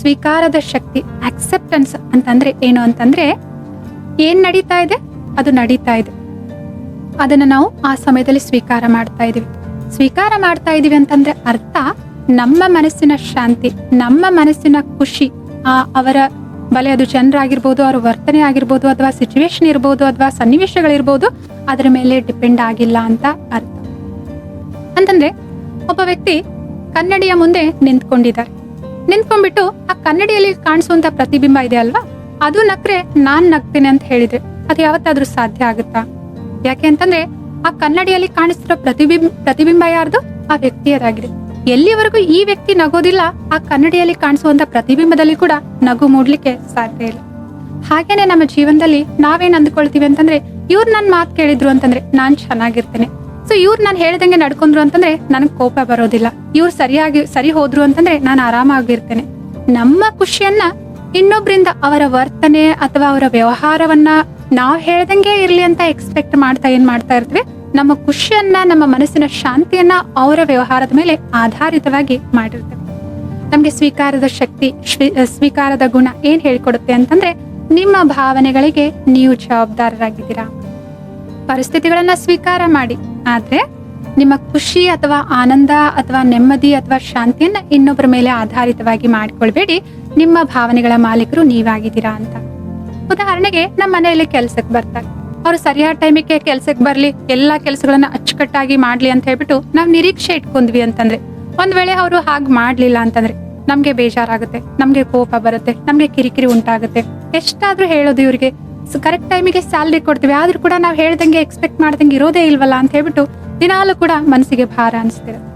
ಸ್ವೀಕಾರದ ಶಕ್ತಿ, ಅಕ್ಸೆಪ್ಟೆನ್ಸ್ ಅಂತಂದ್ರೆ ಏನು ಅಂತಂದ್ರೆ ಏನ್ ನಡೀತಾ ಇದೆ ಅದು ನಡೀತಾ ಇದೆ, ಅದನ್ನ ನಾವು ಆ ಸಮಯದಲ್ಲಿ ಸ್ವೀಕಾರ ಮಾಡ್ತಾ ಇದೀವಿ. ಸ್ವೀಕಾರ ಮಾಡ್ತಾ ಇದೀವಿ ಅಂತಂದ್ರೆ ಅರ್ಥ ನಮ್ಮ ಮನಸ್ಸಿನ ಶಾಂತಿ, ನಮ್ಮ ಮನಸ್ಸಿನ ಖುಷಿ, ಅವರ ಬಲೆ ಅದು ಜನರಾಗಿರ್ಬೋದು, ಅವ್ರ ವರ್ತನೆ ಆಗಿರ್ಬೋದು, ಅಥವಾ ಸಿಚುವೇಶನ್ ಇರ್ಬೋದು, ಅಥವಾ ಸನ್ನಿವೇಶಗಳಿರ್ಬೋದು, ಅದರ ಮೇಲೆ ಡಿಪೆಂಡ್ ಆಗಿಲ್ಲ ಅಂತ ಅರ್ಥ. ಅಂತಂದ್ರೆ ಒಬ್ಬ ವ್ಯಕ್ತಿ ಕನ್ನಡಿಯ ಮುಂದೆ ನಿಂತ್ಕೊಂಡ್ಬಿಟ್ಟು ಆ ಕನ್ನಡಿಯಲ್ಲಿ ಕಾಣಿಸುವಂತ ಪ್ರತಿಬಿಂಬ ಇದೆ ಅಲ್ವಾ, ಅದು ನಕ್ರೆ ನಾನ್ ನಗ್ತೇನೆ ಅಂತ ಹೇಳಿದ್ರೆ ಅದು ಯಾವತ್ತಾದ್ರೂ ಸಾಧ್ಯ ಆಗುತ್ತಾ? ಯಾಕೆ ಅಂತಂದ್ರೆ ಆ ಕನ್ನಡಿಯಲ್ಲಿ ಕಾಣಿಸ್ತಿರೋ ಪ್ರತಿಬಿಂಬ ಯಾರ್ದು? ಆ ವ್ಯಕ್ತಿಯದಾಗಿದೆ. ಎಲ್ಲಿವರೆಗೂ ಈ ವ್ಯಕ್ತಿ ನಗೋದಿಲ್ಲ, ಆ ಕನ್ನಡಿಯಲ್ಲಿ ಕಾಣಿಸುವಂತ ಪ್ರತಿಬಿಂಬದಲ್ಲಿ ಕೂಡ ನಗು ಮೂಡ್ಲಿಕ್ಕೆ ಸಾಧ್ಯ ಇಲ್ಲ. ಹಾಗೇನೆ ನಮ್ಮ ಜೀವನದಲ್ಲಿ ನಾವೇನ್ ಅಂದ್ಕೊಳ್ತೀವಿ ಅಂತಂದ್ರೆ, ಇವ್ರು ನನ್ ಮಾತು ಕೇಳಿದ್ರು ಅಂತಂದ್ರೆ ನಾನ್ ಚೆನ್ನಾಗಿರ್ತೇನೆ, ಸೊ ಇವ್ರು ನಾನು ಹೇಳ್ದಂಗೆ ನಡ್ಕೊಂಡ್ರು ಅಂತಂದ್ರೆ ನನಗೆ ಕೋಪ ಬರೋದಿಲ್ಲ. ಇವ್ರು ಸರಿ ಹೋದ್ರು ಅಂತಂದ್ರೆ ನಾನು ಆರಾಮಾಗಿರ್ತೇನೆ. ನಮ್ಮ ಖುಷಿಯನ್ನ ಇನ್ನೊಬ್ರಿಂದ ಅವರ ವರ್ತನೆ ಅಥವಾ ಅವರ ವ್ಯವಹಾರವನ್ನ ನಾವ್ ಹೇಳ್ದಂಗೆ ಇರ್ಲಿ ಅಂತ ಎಕ್ಸ್ಪೆಕ್ಟ್ ಮಾಡ್ತಾ ಇರ್ತೀವಿ. ನಮ್ಮ ಖುಷಿಯನ್ನ, ನಮ್ಮ ಮನಸ್ಸಿನ ಶಾಂತಿಯನ್ನ ಅವರ ವ್ಯವಹಾರದ ಮೇಲೆ ಆಧಾರಿತವಾಗಿ ಮಾಡಿರ್ತೇವೆ. ನಮ್ಗೆ ಸ್ವೀಕಾರದ ಶಕ್ತಿ, ಸ್ವೀಕಾರದ ಗುಣ ಏನ್ ಹೇಳ್ಕೊಡುತ್ತೆ ಅಂತಂದ್ರೆ, ನಿಮ್ಮ ಭಾವನೆಗಳಿಗೆ ನೀವು ಜವಾಬ್ದಾರರಾಗಿದ್ದೀರಾ. ಪರಿಸ್ಥಿತಿಗಳನ್ನ ಸ್ವೀಕಾರ ಮಾಡಿ, ಆದ್ರೆ ನಿಮ್ಮ ಖುಷಿ ಅಥವಾ ಆನಂದ ಅಥವಾ ನೆಮ್ಮದಿ ಅಥವಾ ಶಾಂತಿಯನ್ನ ಇನ್ನೊಬ್ಬರ ಮೇಲೆ ಆಧಾರಿತವಾಗಿ ಮಾಡ್ಕೊಳ್ಬೇಡಿ. ನಿಮ್ಮ ಭಾವನೆಗಳ ಮಾಲೀಕರು ನೀವಾಗಿದ್ದೀರಾ ಅಂತ. ಉದಾಹರಣೆಗೆ ನಮ್ಮ ಮನೆಯಲ್ಲಿ ಕೆಲ್ಸಕ್ಕೆ ಬರ್ತಾರೆ, ಅವ್ರು ಸರಿಯಾದ ಟೈಮಿಗೆ ಕೆಲ್ಸಕ್ಕೆ ಬರ್ಲಿ, ಎಲ್ಲಾ ಕೆಲಸಗಳನ್ನ ಅಚ್ಚುಕಟ್ಟಾಗಿ ಮಾಡ್ಲಿ ಅಂತ ಹೇಳ್ಬಿಟ್ಟು ನಾವ್ ನಿರೀಕ್ಷೆ ಇಟ್ಕೊಂಡ್ವಿ ಅಂತಂದ್ರೆ, ಒಂದ್ ವೇಳೆ ಅವರು ಹಾಗೆ ಮಾಡ್ಲಿಲ್ಲ ಅಂತಂದ್ರೆ ನಮ್ಗೆ ಬೇಜಾರಾಗುತ್ತೆ, ನಮ್ಗೆ ಕೋಪ ಬರುತ್ತೆ, ನಮ್ಗೆ ಕಿರಿಕಿರಿ ಉಂಟಾಗುತ್ತೆ. ಎಷ್ಟಾದ್ರೂ ಹೇಳೋದು ಇವ್ರಿಗೆ ಕರೆಕ್ಟ್ ಟೈಮಿಗೆ ಸ್ಯಾಲ್ರಿ ಕೊಡ್ತೀವಿ, ಆದ್ರೂ ಕೂಡ ನಾವ್ ಹೇಳ್ದಂಗೆ ಎಕ್ಸ್ಪೆಕ್ಟ್ ಮಾಡ್ದಂಗೆ ಇರೋದೇ ಇಲ್ವಲ್ಲ ಅಂತ ಹೇಳ್ಬಿಟ್ಟು ದಿನಾಲು ಕೂಡ ಮನಸ್ಸಿಗೆ ಭಾರ ಅನಿಸ್ತಿರುತ್ತೆ.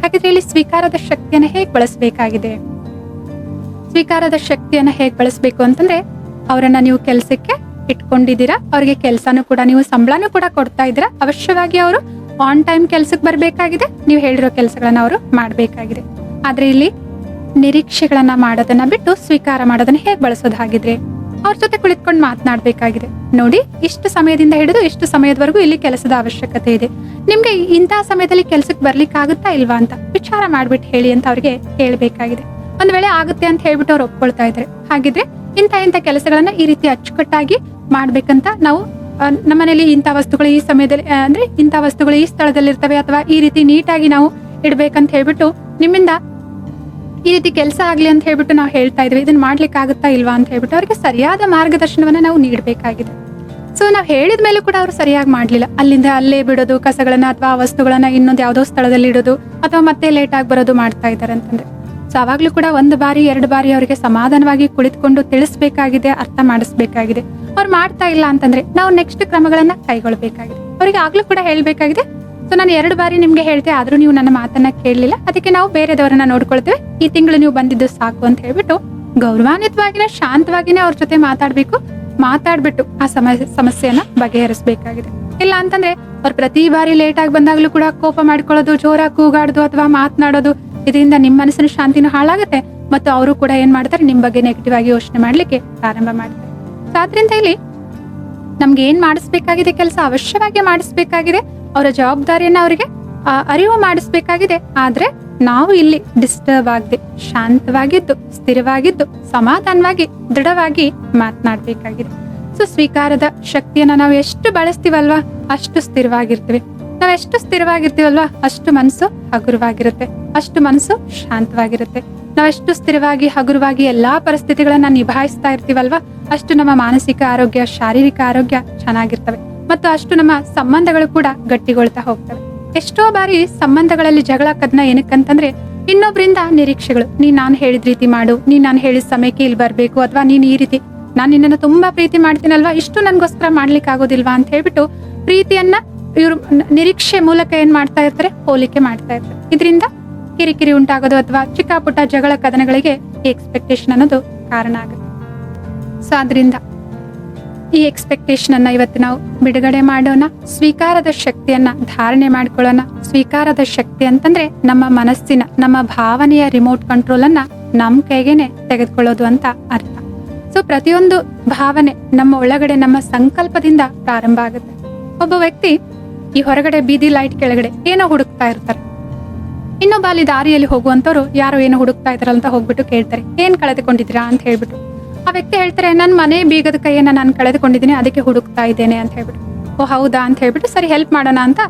ಹಾಗಿದ್ರೆ ಇಲ್ಲಿ ಸ್ವೀಕಾರದ ಶಕ್ತಿಯನ್ನ ಹೇಗ್ ಬಳಸಬೇಕಾಗಿದೆ? ಸ್ವೀಕಾರದ ಶಕ್ತಿಯನ್ನ ಹೇಗ್ ಬಳಸಬೇಕು ಅಂತಂದ್ರೆ, ಅವರನ್ನ ನೀವು ಕೆಲ್ಸಕ್ಕೆ ಇಟ್ಕೊಂಡಿದ್ದೀರಾ, ಅವ್ರಿಗೆ ಕೆಲ್ಸನೂ ಕೂಡ, ನೀವು ಸಂಬಳನೂ ಕೂಡ ಕೊಡ್ತಾ ಇದ್ದೀರಾ. ಅವಶ್ಯವಾಗಿ ಅವರು ಆನ್ ಟೈಮ್ ಕೆಲ್ಸಕ್ಕೆ ಬರ್ಬೇಕಾಗಿದೆ, ನೀವು ಹೇಳಿರೋ ಕೆಲಸಗಳನ್ನ ಅವರು ಮಾಡ್ಬೇಕಾಗಿದೆ. ಆದ್ರೆ ಇಲ್ಲಿ ನಿರೀಕ್ಷೆಗಳನ್ನ ಮಾಡೋದನ್ನ ಬಿಟ್ಟು ಸ್ವೀಕಾರ ಮಾಡೋದನ್ನ ಹೇಗ್ ಬಳಸೋದಾಗಿದ್ರೆ, ಅವ್ರ ಜೊತೆ ಕುಳಿತುಕೊಂಡು ಮಾತನಾಡ್ಬೇಕಾಗಿದೆ. ನೋಡಿ, ಇಷ್ಟು ಸಮಯದಿಂದ ಹಿಡಿದು ಇಷ್ಟು ಸಮಯದವರೆಗೂ ಇಲ್ಲಿ ಕೆಲಸದ ಅವಶ್ಯಕತೆ ಇದೆ, ನಿಮ್ಗೆ ಇಂತಹ ಸಮಯದಲ್ಲಿ ಕೆಲ್ಸಕ್ಕೆ ಬರ್ಲಿಕ್ಕೆ ಆಗುತ್ತಾ ಇಲ್ವಾ ಅಂತ ವಿಚಾರ ಮಾಡ್ಬಿಟ್ಟು ಹೇಳಿ ಅಂತ ಅವ್ರಿಗೆ ಕೇಳ್ಬೇಕಾಗಿದೆ. ಒಂದ್ ವೇಳೆ ಆಗುತ್ತೆ ಅಂತ ಹೇಳ್ಬಿಟ್ಟು ಅವ್ರು ಒಪ್ಕೊಳ್ತಾ ಇದ್ರೆ, ಹಾಗಿದ್ರೆ ಇಂಥ ಕೆಲಸಗಳನ್ನ ಈ ರೀತಿ ಅಚ್ಚುಕಟ್ಟಾಗಿ ಮಾಡ್ಬೇಕಂತ ನಾವು ನಮ್ಮನೇಲಿ ಇಂಥ ವಸ್ತುಗಳು ಈ ಸಮಯದಲ್ಲಿ ಅಂದ್ರೆ ಇಂಥ ವಸ್ತುಗಳು ಈ ಸ್ಥಳದಲ್ಲಿ ಇರ್ತವೆ, ಅಥವಾ ಈ ರೀತಿ ನೀಟಾಗಿ ನಾವು ಇಡ್ಬೇಕಂತ ಹೇಳ್ಬಿಟ್ಟು ನಿಮ್ಮಿಂದ ಈ ರೀತಿ ಕೆಲಸ ಆಗ್ಲಿ ಅಂತ ಹೇಳ್ಬಿಟ್ಟು ನಾವು ಹೇಳ್ತಾ ಇದ್ವಿ. ಇದನ್ನ ಮಾಡ್ಲಿಕ್ಕೆ ಆಗುತ್ತಾ ಇಲ್ವಾ ಅಂತ ಹೇಳ್ಬಿಟ್ಟು ಅವ್ರಿಗೆ ಸರಿಯಾದ ಮಾರ್ಗದರ್ಶನವನ್ನ ನಾವು ನೀಡಬೇಕಾಗಿದೆ. ಸೊ ನಾವ್ ಹೇಳಿದ ಮೇಲೂ ಕೂಡ ಅವ್ರು ಸರಿಯಾಗಿ ಮಾಡ್ಲಿಲ್ಲ, ಅಲ್ಲಿಂದ ಅಲ್ಲೇ ಬಿಡೋದು ಕಸಗಳನ್ನ ಅಥವಾ ವಸ್ತುಗಳನ್ನ ಇನ್ನೊಂದು ಯಾವ್ದೋ ಸ್ಥಳದಲ್ಲಿ ಇಡೋದು, ಅಥವಾ ಮತ್ತೆ ಲೇಟ್ ಆಗಿ ಬರೋದು ಮಾಡ್ತಾ ಇದ್ದಾರೆ ಅಂತಂದ್ರೆ, ಸೊ ಅವಾಗ್ಲೂ ಕೂಡ 1 ಬಾರಿ 2 ಬಾರಿ ಅವರಿಗೆ ಸಮಾಧಾನವಾಗಿ ಕುಳಿತುಕೊಂಡು ತಿಳಿಸ್ಬೇಕಾಗಿದೆ, ಅರ್ಥ ಮಾಡಿಸ್ಬೇಕಾಗಿದೆ. ಅವ್ರು ಮಾಡ್ತಾ ಇಲ್ಲ ಅಂತಂದ್ರೆ ನಾವು ನೆಕ್ಸ್ಟ್ ಕ್ರಮಗಳನ್ನ ಕೈಗೊಳ್ಬೇಕಾಗಿದೆ. ಅವ್ರಿಗೆ ಆಗ್ಲೂ ಕೂಡ ಹೇಳ್ಬೇಕಾಗಿದೆ, ಸೊ ನಾನು 2 ಬಾರಿ ನಿಮ್ಗೆ ಹೇಳ್ತೆ, ಆದ್ರೂ ನೀವು ನನ್ನ ಮಾತನ್ನ ಕೇಳಲಿಲ್ಲ, ಅದಕ್ಕೆ ನಾವು ಬೇರೆದವರನ್ನ ನೋಡ್ಕೊಳ್ತೇವೆ, ಈ ತಿಂಗಳು ನೀವು ಬಂದಿದ್ದು ಸಾಕು ಅಂತ ಹೇಳ್ಬಿಟ್ಟು ಗೌರವಾನ್ವಿತವಾಗಿನ ಶಾಂತವಾಗಿನೇ ಅವ್ರ ಜೊತೆ ಮಾತಾಡ್ಬಿಟ್ಟು ಆ ಸಮಸ್ಯೆಯನ್ನ ಬಗೆಹರಿಸಬೇಕಾಗಿದೆ. ಇಲ್ಲ ಅಂತಂದ್ರೆ ಅವ್ರು ಪ್ರತಿ ಬಾರಿ ಲೇಟ್ ಆಗಿ ಬಂದಾಗ್ಲೂ ಕೂಡ ಕೋಪ ಮಾಡ್ಕೊಳ್ಳೋದು, ಜೋರಾಗಿ ಕೂಗಾಡೋದು ಅಥವಾ ಮಾತನಾಡೋದು, ಇದರಿಂದ ನಿಮ್ಮ ಮನಸ್ಸಿನ ಶಾಂತಿನೂ ಹಾಳಾಗುತ್ತೆ, ಮತ್ತು ಅವರು ಕೂಡ ಏನ್ ಮಾಡ್ತಾರೆ, ನಿಮ್ ಬಗ್ಗೆ ನೆಗೆಟಿವ್ ಆಗಿ ಯೋಚನೆ ಮಾಡ್ಲಿಕ್ಕೆ ಪ್ರಾರಂಭ ಮಾಡ್ತಾರೆ. ಸೊ ಆದ್ರಿಂದ ಇಲ್ಲಿ ನಮ್ಗೆ ಏನ್ ಮಾಡಿಸ್ಬೇಕಾಗಿದೆ, ಕೆಲಸ ಅವಶ್ಯವಾಗಿ ಮಾಡಿಸ್ಬೇಕಾಗಿದೆ, ಅವರ ಜವಾಬ್ದಾರಿಯನ್ನ ಅವರಿಗೆ ಅರಿವು ಮಾಡಿಸ್ಬೇಕಾಗಿದೆ. ಆದ್ರೆ ನಾವು ಇಲ್ಲಿ ಡಿಸ್ಟರ್ಬ್ ಆಗದೆ ಶಾಂತವಾಗಿದ್ದು, ಸ್ಥಿರವಾಗಿದ್ದು, ಸಮಾಧಾನವಾಗಿ, ದೃಢವಾಗಿ ಮಾತನಾಡ್ಬೇಕಾಗಿದೆ. ಸೊ ಸ್ವೀಕಾರದ ಶಕ್ತಿಯನ್ನ ನಾವು ಎಷ್ಟು ಬಳಸ್ತೀವಲ್ವಾ ಅಷ್ಟು ಸ್ಥಿರವಾಗಿರ್ತೀವಿ. ನಾವ್ ಎಷ್ಟು ಸ್ಥಿರವಾಗಿರ್ತೀವಲ್ವಾ ಅಷ್ಟು ಮನಸ್ಸು ಹಗುರವಾಗಿರುತ್ತೆ, ಅಷ್ಟು ಮನಸ್ಸು ಶಾಂತವಾಗಿರುತ್ತೆ. ನಾವೆಷ್ಟು ಸ್ಥಿರವಾಗಿ ಹಗುರವಾಗಿ ಎಲ್ಲಾ ಪರಿಸ್ಥಿತಿಗಳನ್ನ ನಿಭಾಯಿಸ್ತಾ ಇರ್ತೀವಲ್ವಾ ಅಷ್ಟು ನಮ್ಮ ಮಾನಸಿಕ ಆರೋಗ್ಯ, ಶಾರೀರಿಕ ಆರೋಗ್ಯ ಚೆನ್ನಾಗಿರ್ತವೆ, ಮತ್ತು ಅಷ್ಟು ನಮ್ಮ ಸಂಬಂಧಗಳು ಕೂಡ ಗಟ್ಟಿಗೊಳ್ತಾ ಹೋಗ್ತವೆ. ಎಷ್ಟೋ ಬಾರಿ ಸಂಬಂಧಗಳಲ್ಲಿ ಜಗಳ ಕದನ ಏನಕ್ಕಂತಂದ್ರೆ, ಇನ್ನೊಬ್ರಿಂದ ನಿರೀಕ್ಷೆಗಳು, ನಾನು ಹೇಳಿದ ರೀತಿ ಮಾಡು, ನಾನು ಹೇಳಿದ ಸಮಯಕ್ಕೆ ಇಲ್ಲಿ ಬರ್ಬೇಕು, ಅಥವಾ ನೀನ್ ಈ ರೀತಿ, ನಾನು ನಿನ್ನನ್ನು ತುಂಬಾ ಪ್ರೀತಿ ಮಾಡ್ತೀನಲ್ವಾ, ಇಷ್ಟು ನನ್ಗೋಸ್ಕರ ಮಾಡ್ಲಿಕ್ಕೆ ಆಗೋದಿಲ್ವಾ ಅಂತ ಹೇಳ್ಬಿಟ್ಟು ಪ್ರೀತಿಯನ್ನ ಇವ್ರು ನಿರೀಕ್ಷೆ ಮೂಲಕ ಏನ್ ಮಾಡ್ತಾ ಇರ್ತಾರೆ, ಹೋಲಿಕೆ ಮಾಡ್ತಾ ಇರ್ತಾರೆ. ಇದರಿಂದ ಕಿರಿಕಿರಿ ಉಂಟಾಗೋದು ಅಥವಾ ಚಿಕ್ಕ ಪುಟ್ಟ ಜಗಳ ಕದನಗಳಿಗೆ ಈ ಎಕ್ಸ್ಪೆಕ್ಟೇಷನ್ ಅನ್ನೋದು ಕಾರಣ ಆಗುತ್ತೆ. ಸೊ ಆದ್ರಿಂದ ಈ ಎಕ್ಸ್ಪೆಕ್ಟೇಷನ್ ಅನ್ನ ಇವತ್ತು ನಾವು ಬಿಡುಗಡೆ ಮಾಡೋಣ. ಸ್ವೀಕಾರದ ಶಕ್ತಿಯನ್ನ ಧಾರಣೆ ಮಾಡ್ಕೊಳ್ಳೋಣ. ಸ್ವೀಕಾರದ ಶಕ್ತಿ ಅಂತಂದ್ರೆ ನಮ್ಮ ಮನಸ್ಸಿನ, ನಮ್ಮ ಭಾವನೆಯ ರಿಮೋಟ್ ಕಂಟ್ರೋಲ್ ಅನ್ನ ನಮ್ ಕೈಗೇನೆ ತೆಗೆದುಕೊಳ್ಳೋದು ಅಂತ ಅರ್ಥ. ಸೊ ಪ್ರತಿಯೊಂದು ಭಾವನೆ ನಮ್ಮ ಒಳಗಡೆ, ನಮ್ಮ ಸಂಕಲ್ಪದಿಂದ ಪ್ರಾರಂಭ ಆಗುತ್ತೆ. ಒಬ್ಬ ವ್ಯಕ್ತಿ ಈ ಹೊರಗಡೆ ಬೀದಿ ಲೈಟ್ ಕೆಳಗಡೆ ಏನೋ ಹುಡುಕ್ತಾ ಇರ್ತಾರೆ, ಇನ್ನೊಬ್ಬ ಅಲ್ಲಿ ದಾರಿಯಲ್ಲಿ ಹೋಗುವಂತವ್ರು ಯಾರೋ ಏನೋ ಹುಡುಕ್ತಾ ಇದಾರೆ ಅಂತ ಹೋಗ್ಬಿಟ್ಟು ಕೇಳ್ತಾರೆ, ಏನ್ ಕಳೆದುಕೊಂಡಿದ್ದೀರಾ ಅಂತ ಹೇಳ್ಬಿಟ್ಟು. ಆ ವ್ಯಕ್ತಿ ಹೇಳ್ತಾರೆ, ನನ್ ಮನೆ ಬೀಗದ ಕೈಯನ್ನ ನಾನು ಕಳೆದುಕೊಂಡಿದ್ದೀನಿ, ಅದಕ್ಕೆ ಹುಡುಕ್ತಾ ಇದ್ದೇನೆ ಅಂತ ಹೇಳ್ಬಿಟ್ಟು. ಓ ಹೌದಾ ಅಂತ ಹೇಳ್ಬಿಟ್ಟು ಸರಿ ಹೆಲ್ಪ್ ಮಾಡೋಣ ಅಂತ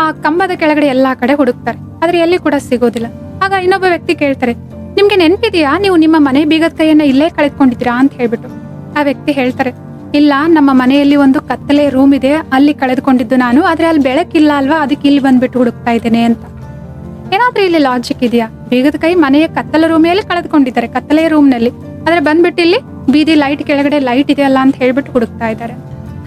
ಆ ಕಂಬದ ಕೆಳಗಡೆ ಎಲ್ಲಾ ಕಡೆ ಹುಡುಕ್ತಾರೆ, ಆದ್ರೆ ಎಲ್ಲಿ ಕೂಡ ಸಿಗೋದಿಲ್ಲ. ಆಗ ಇನ್ನೊಬ್ಬ ವ್ಯಕ್ತಿ ಕೇಳ್ತಾರೆ, ನಿಮ್ಗೆ ನೆನ್ಪಿದೆಯಾ ನೀವು ನಿಮ್ಮ ಮನೆ ಬೀಗದ ಕೈಯನ್ನ ಇಲ್ಲೇ ಕಳೆದುಕೊಂಡಿದ್ದೀರಾ ಅಂತ ಹೇಳ್ಬಿಟ್ಟು. ಆ ವ್ಯಕ್ತಿ ಹೇಳ್ತಾರೆ, ಇಲ್ಲ, ನಮ್ಮ ಮನೆಯಲ್ಲಿ ಒಂದು ಕತ್ತಲೆ ರೂಮ್ ಇದೆ, ಅಲ್ಲಿ ಕಳೆದುಕೊಂಡಿದ್ದು ನಾನು, ಆದ್ರೆ ಅಲ್ಲಿ ಬೆಳಕಿಲ್ಲ ಅಲ್ವಾ, ಅದಕ್ಕೆ ಇಲ್ಲಿ ಬಂದ್ಬಿಟ್ಟು ಹುಡುಕ್ತಾ ಇದ್ದೇನೆ ಅಂತ. ಏನಾದ್ರೂ ಇಲ್ಲಿ ಲಾಜಿಕ್ ಇದೆಯಾ? ಬೀಗದ ಕೈ ಮನೆಯ ಕತ್ತಲ ರೂಮಿನಲ್ಲಿ ಕಳೆದುಕೊಂಡಿದ್ದಾರೆ, ಕತ್ತಲೆಯ ರೂಮ್ ನಲ್ಲಿ, ಆದ್ರೆ ಬಂದ್ಬಿಟ್ಟು ಇಲ್ಲಿ ಬೀದಿ ಲೈಟ್ ಕೆಳಗಡೆ ಲೈಟ್ ಇದೆಯಲ್ಲ ಅಂತ ಹೇಳ್ಬಿಟ್ಟು ಹುಡುಕ್ತಾ ಇದ್ದಾರೆ.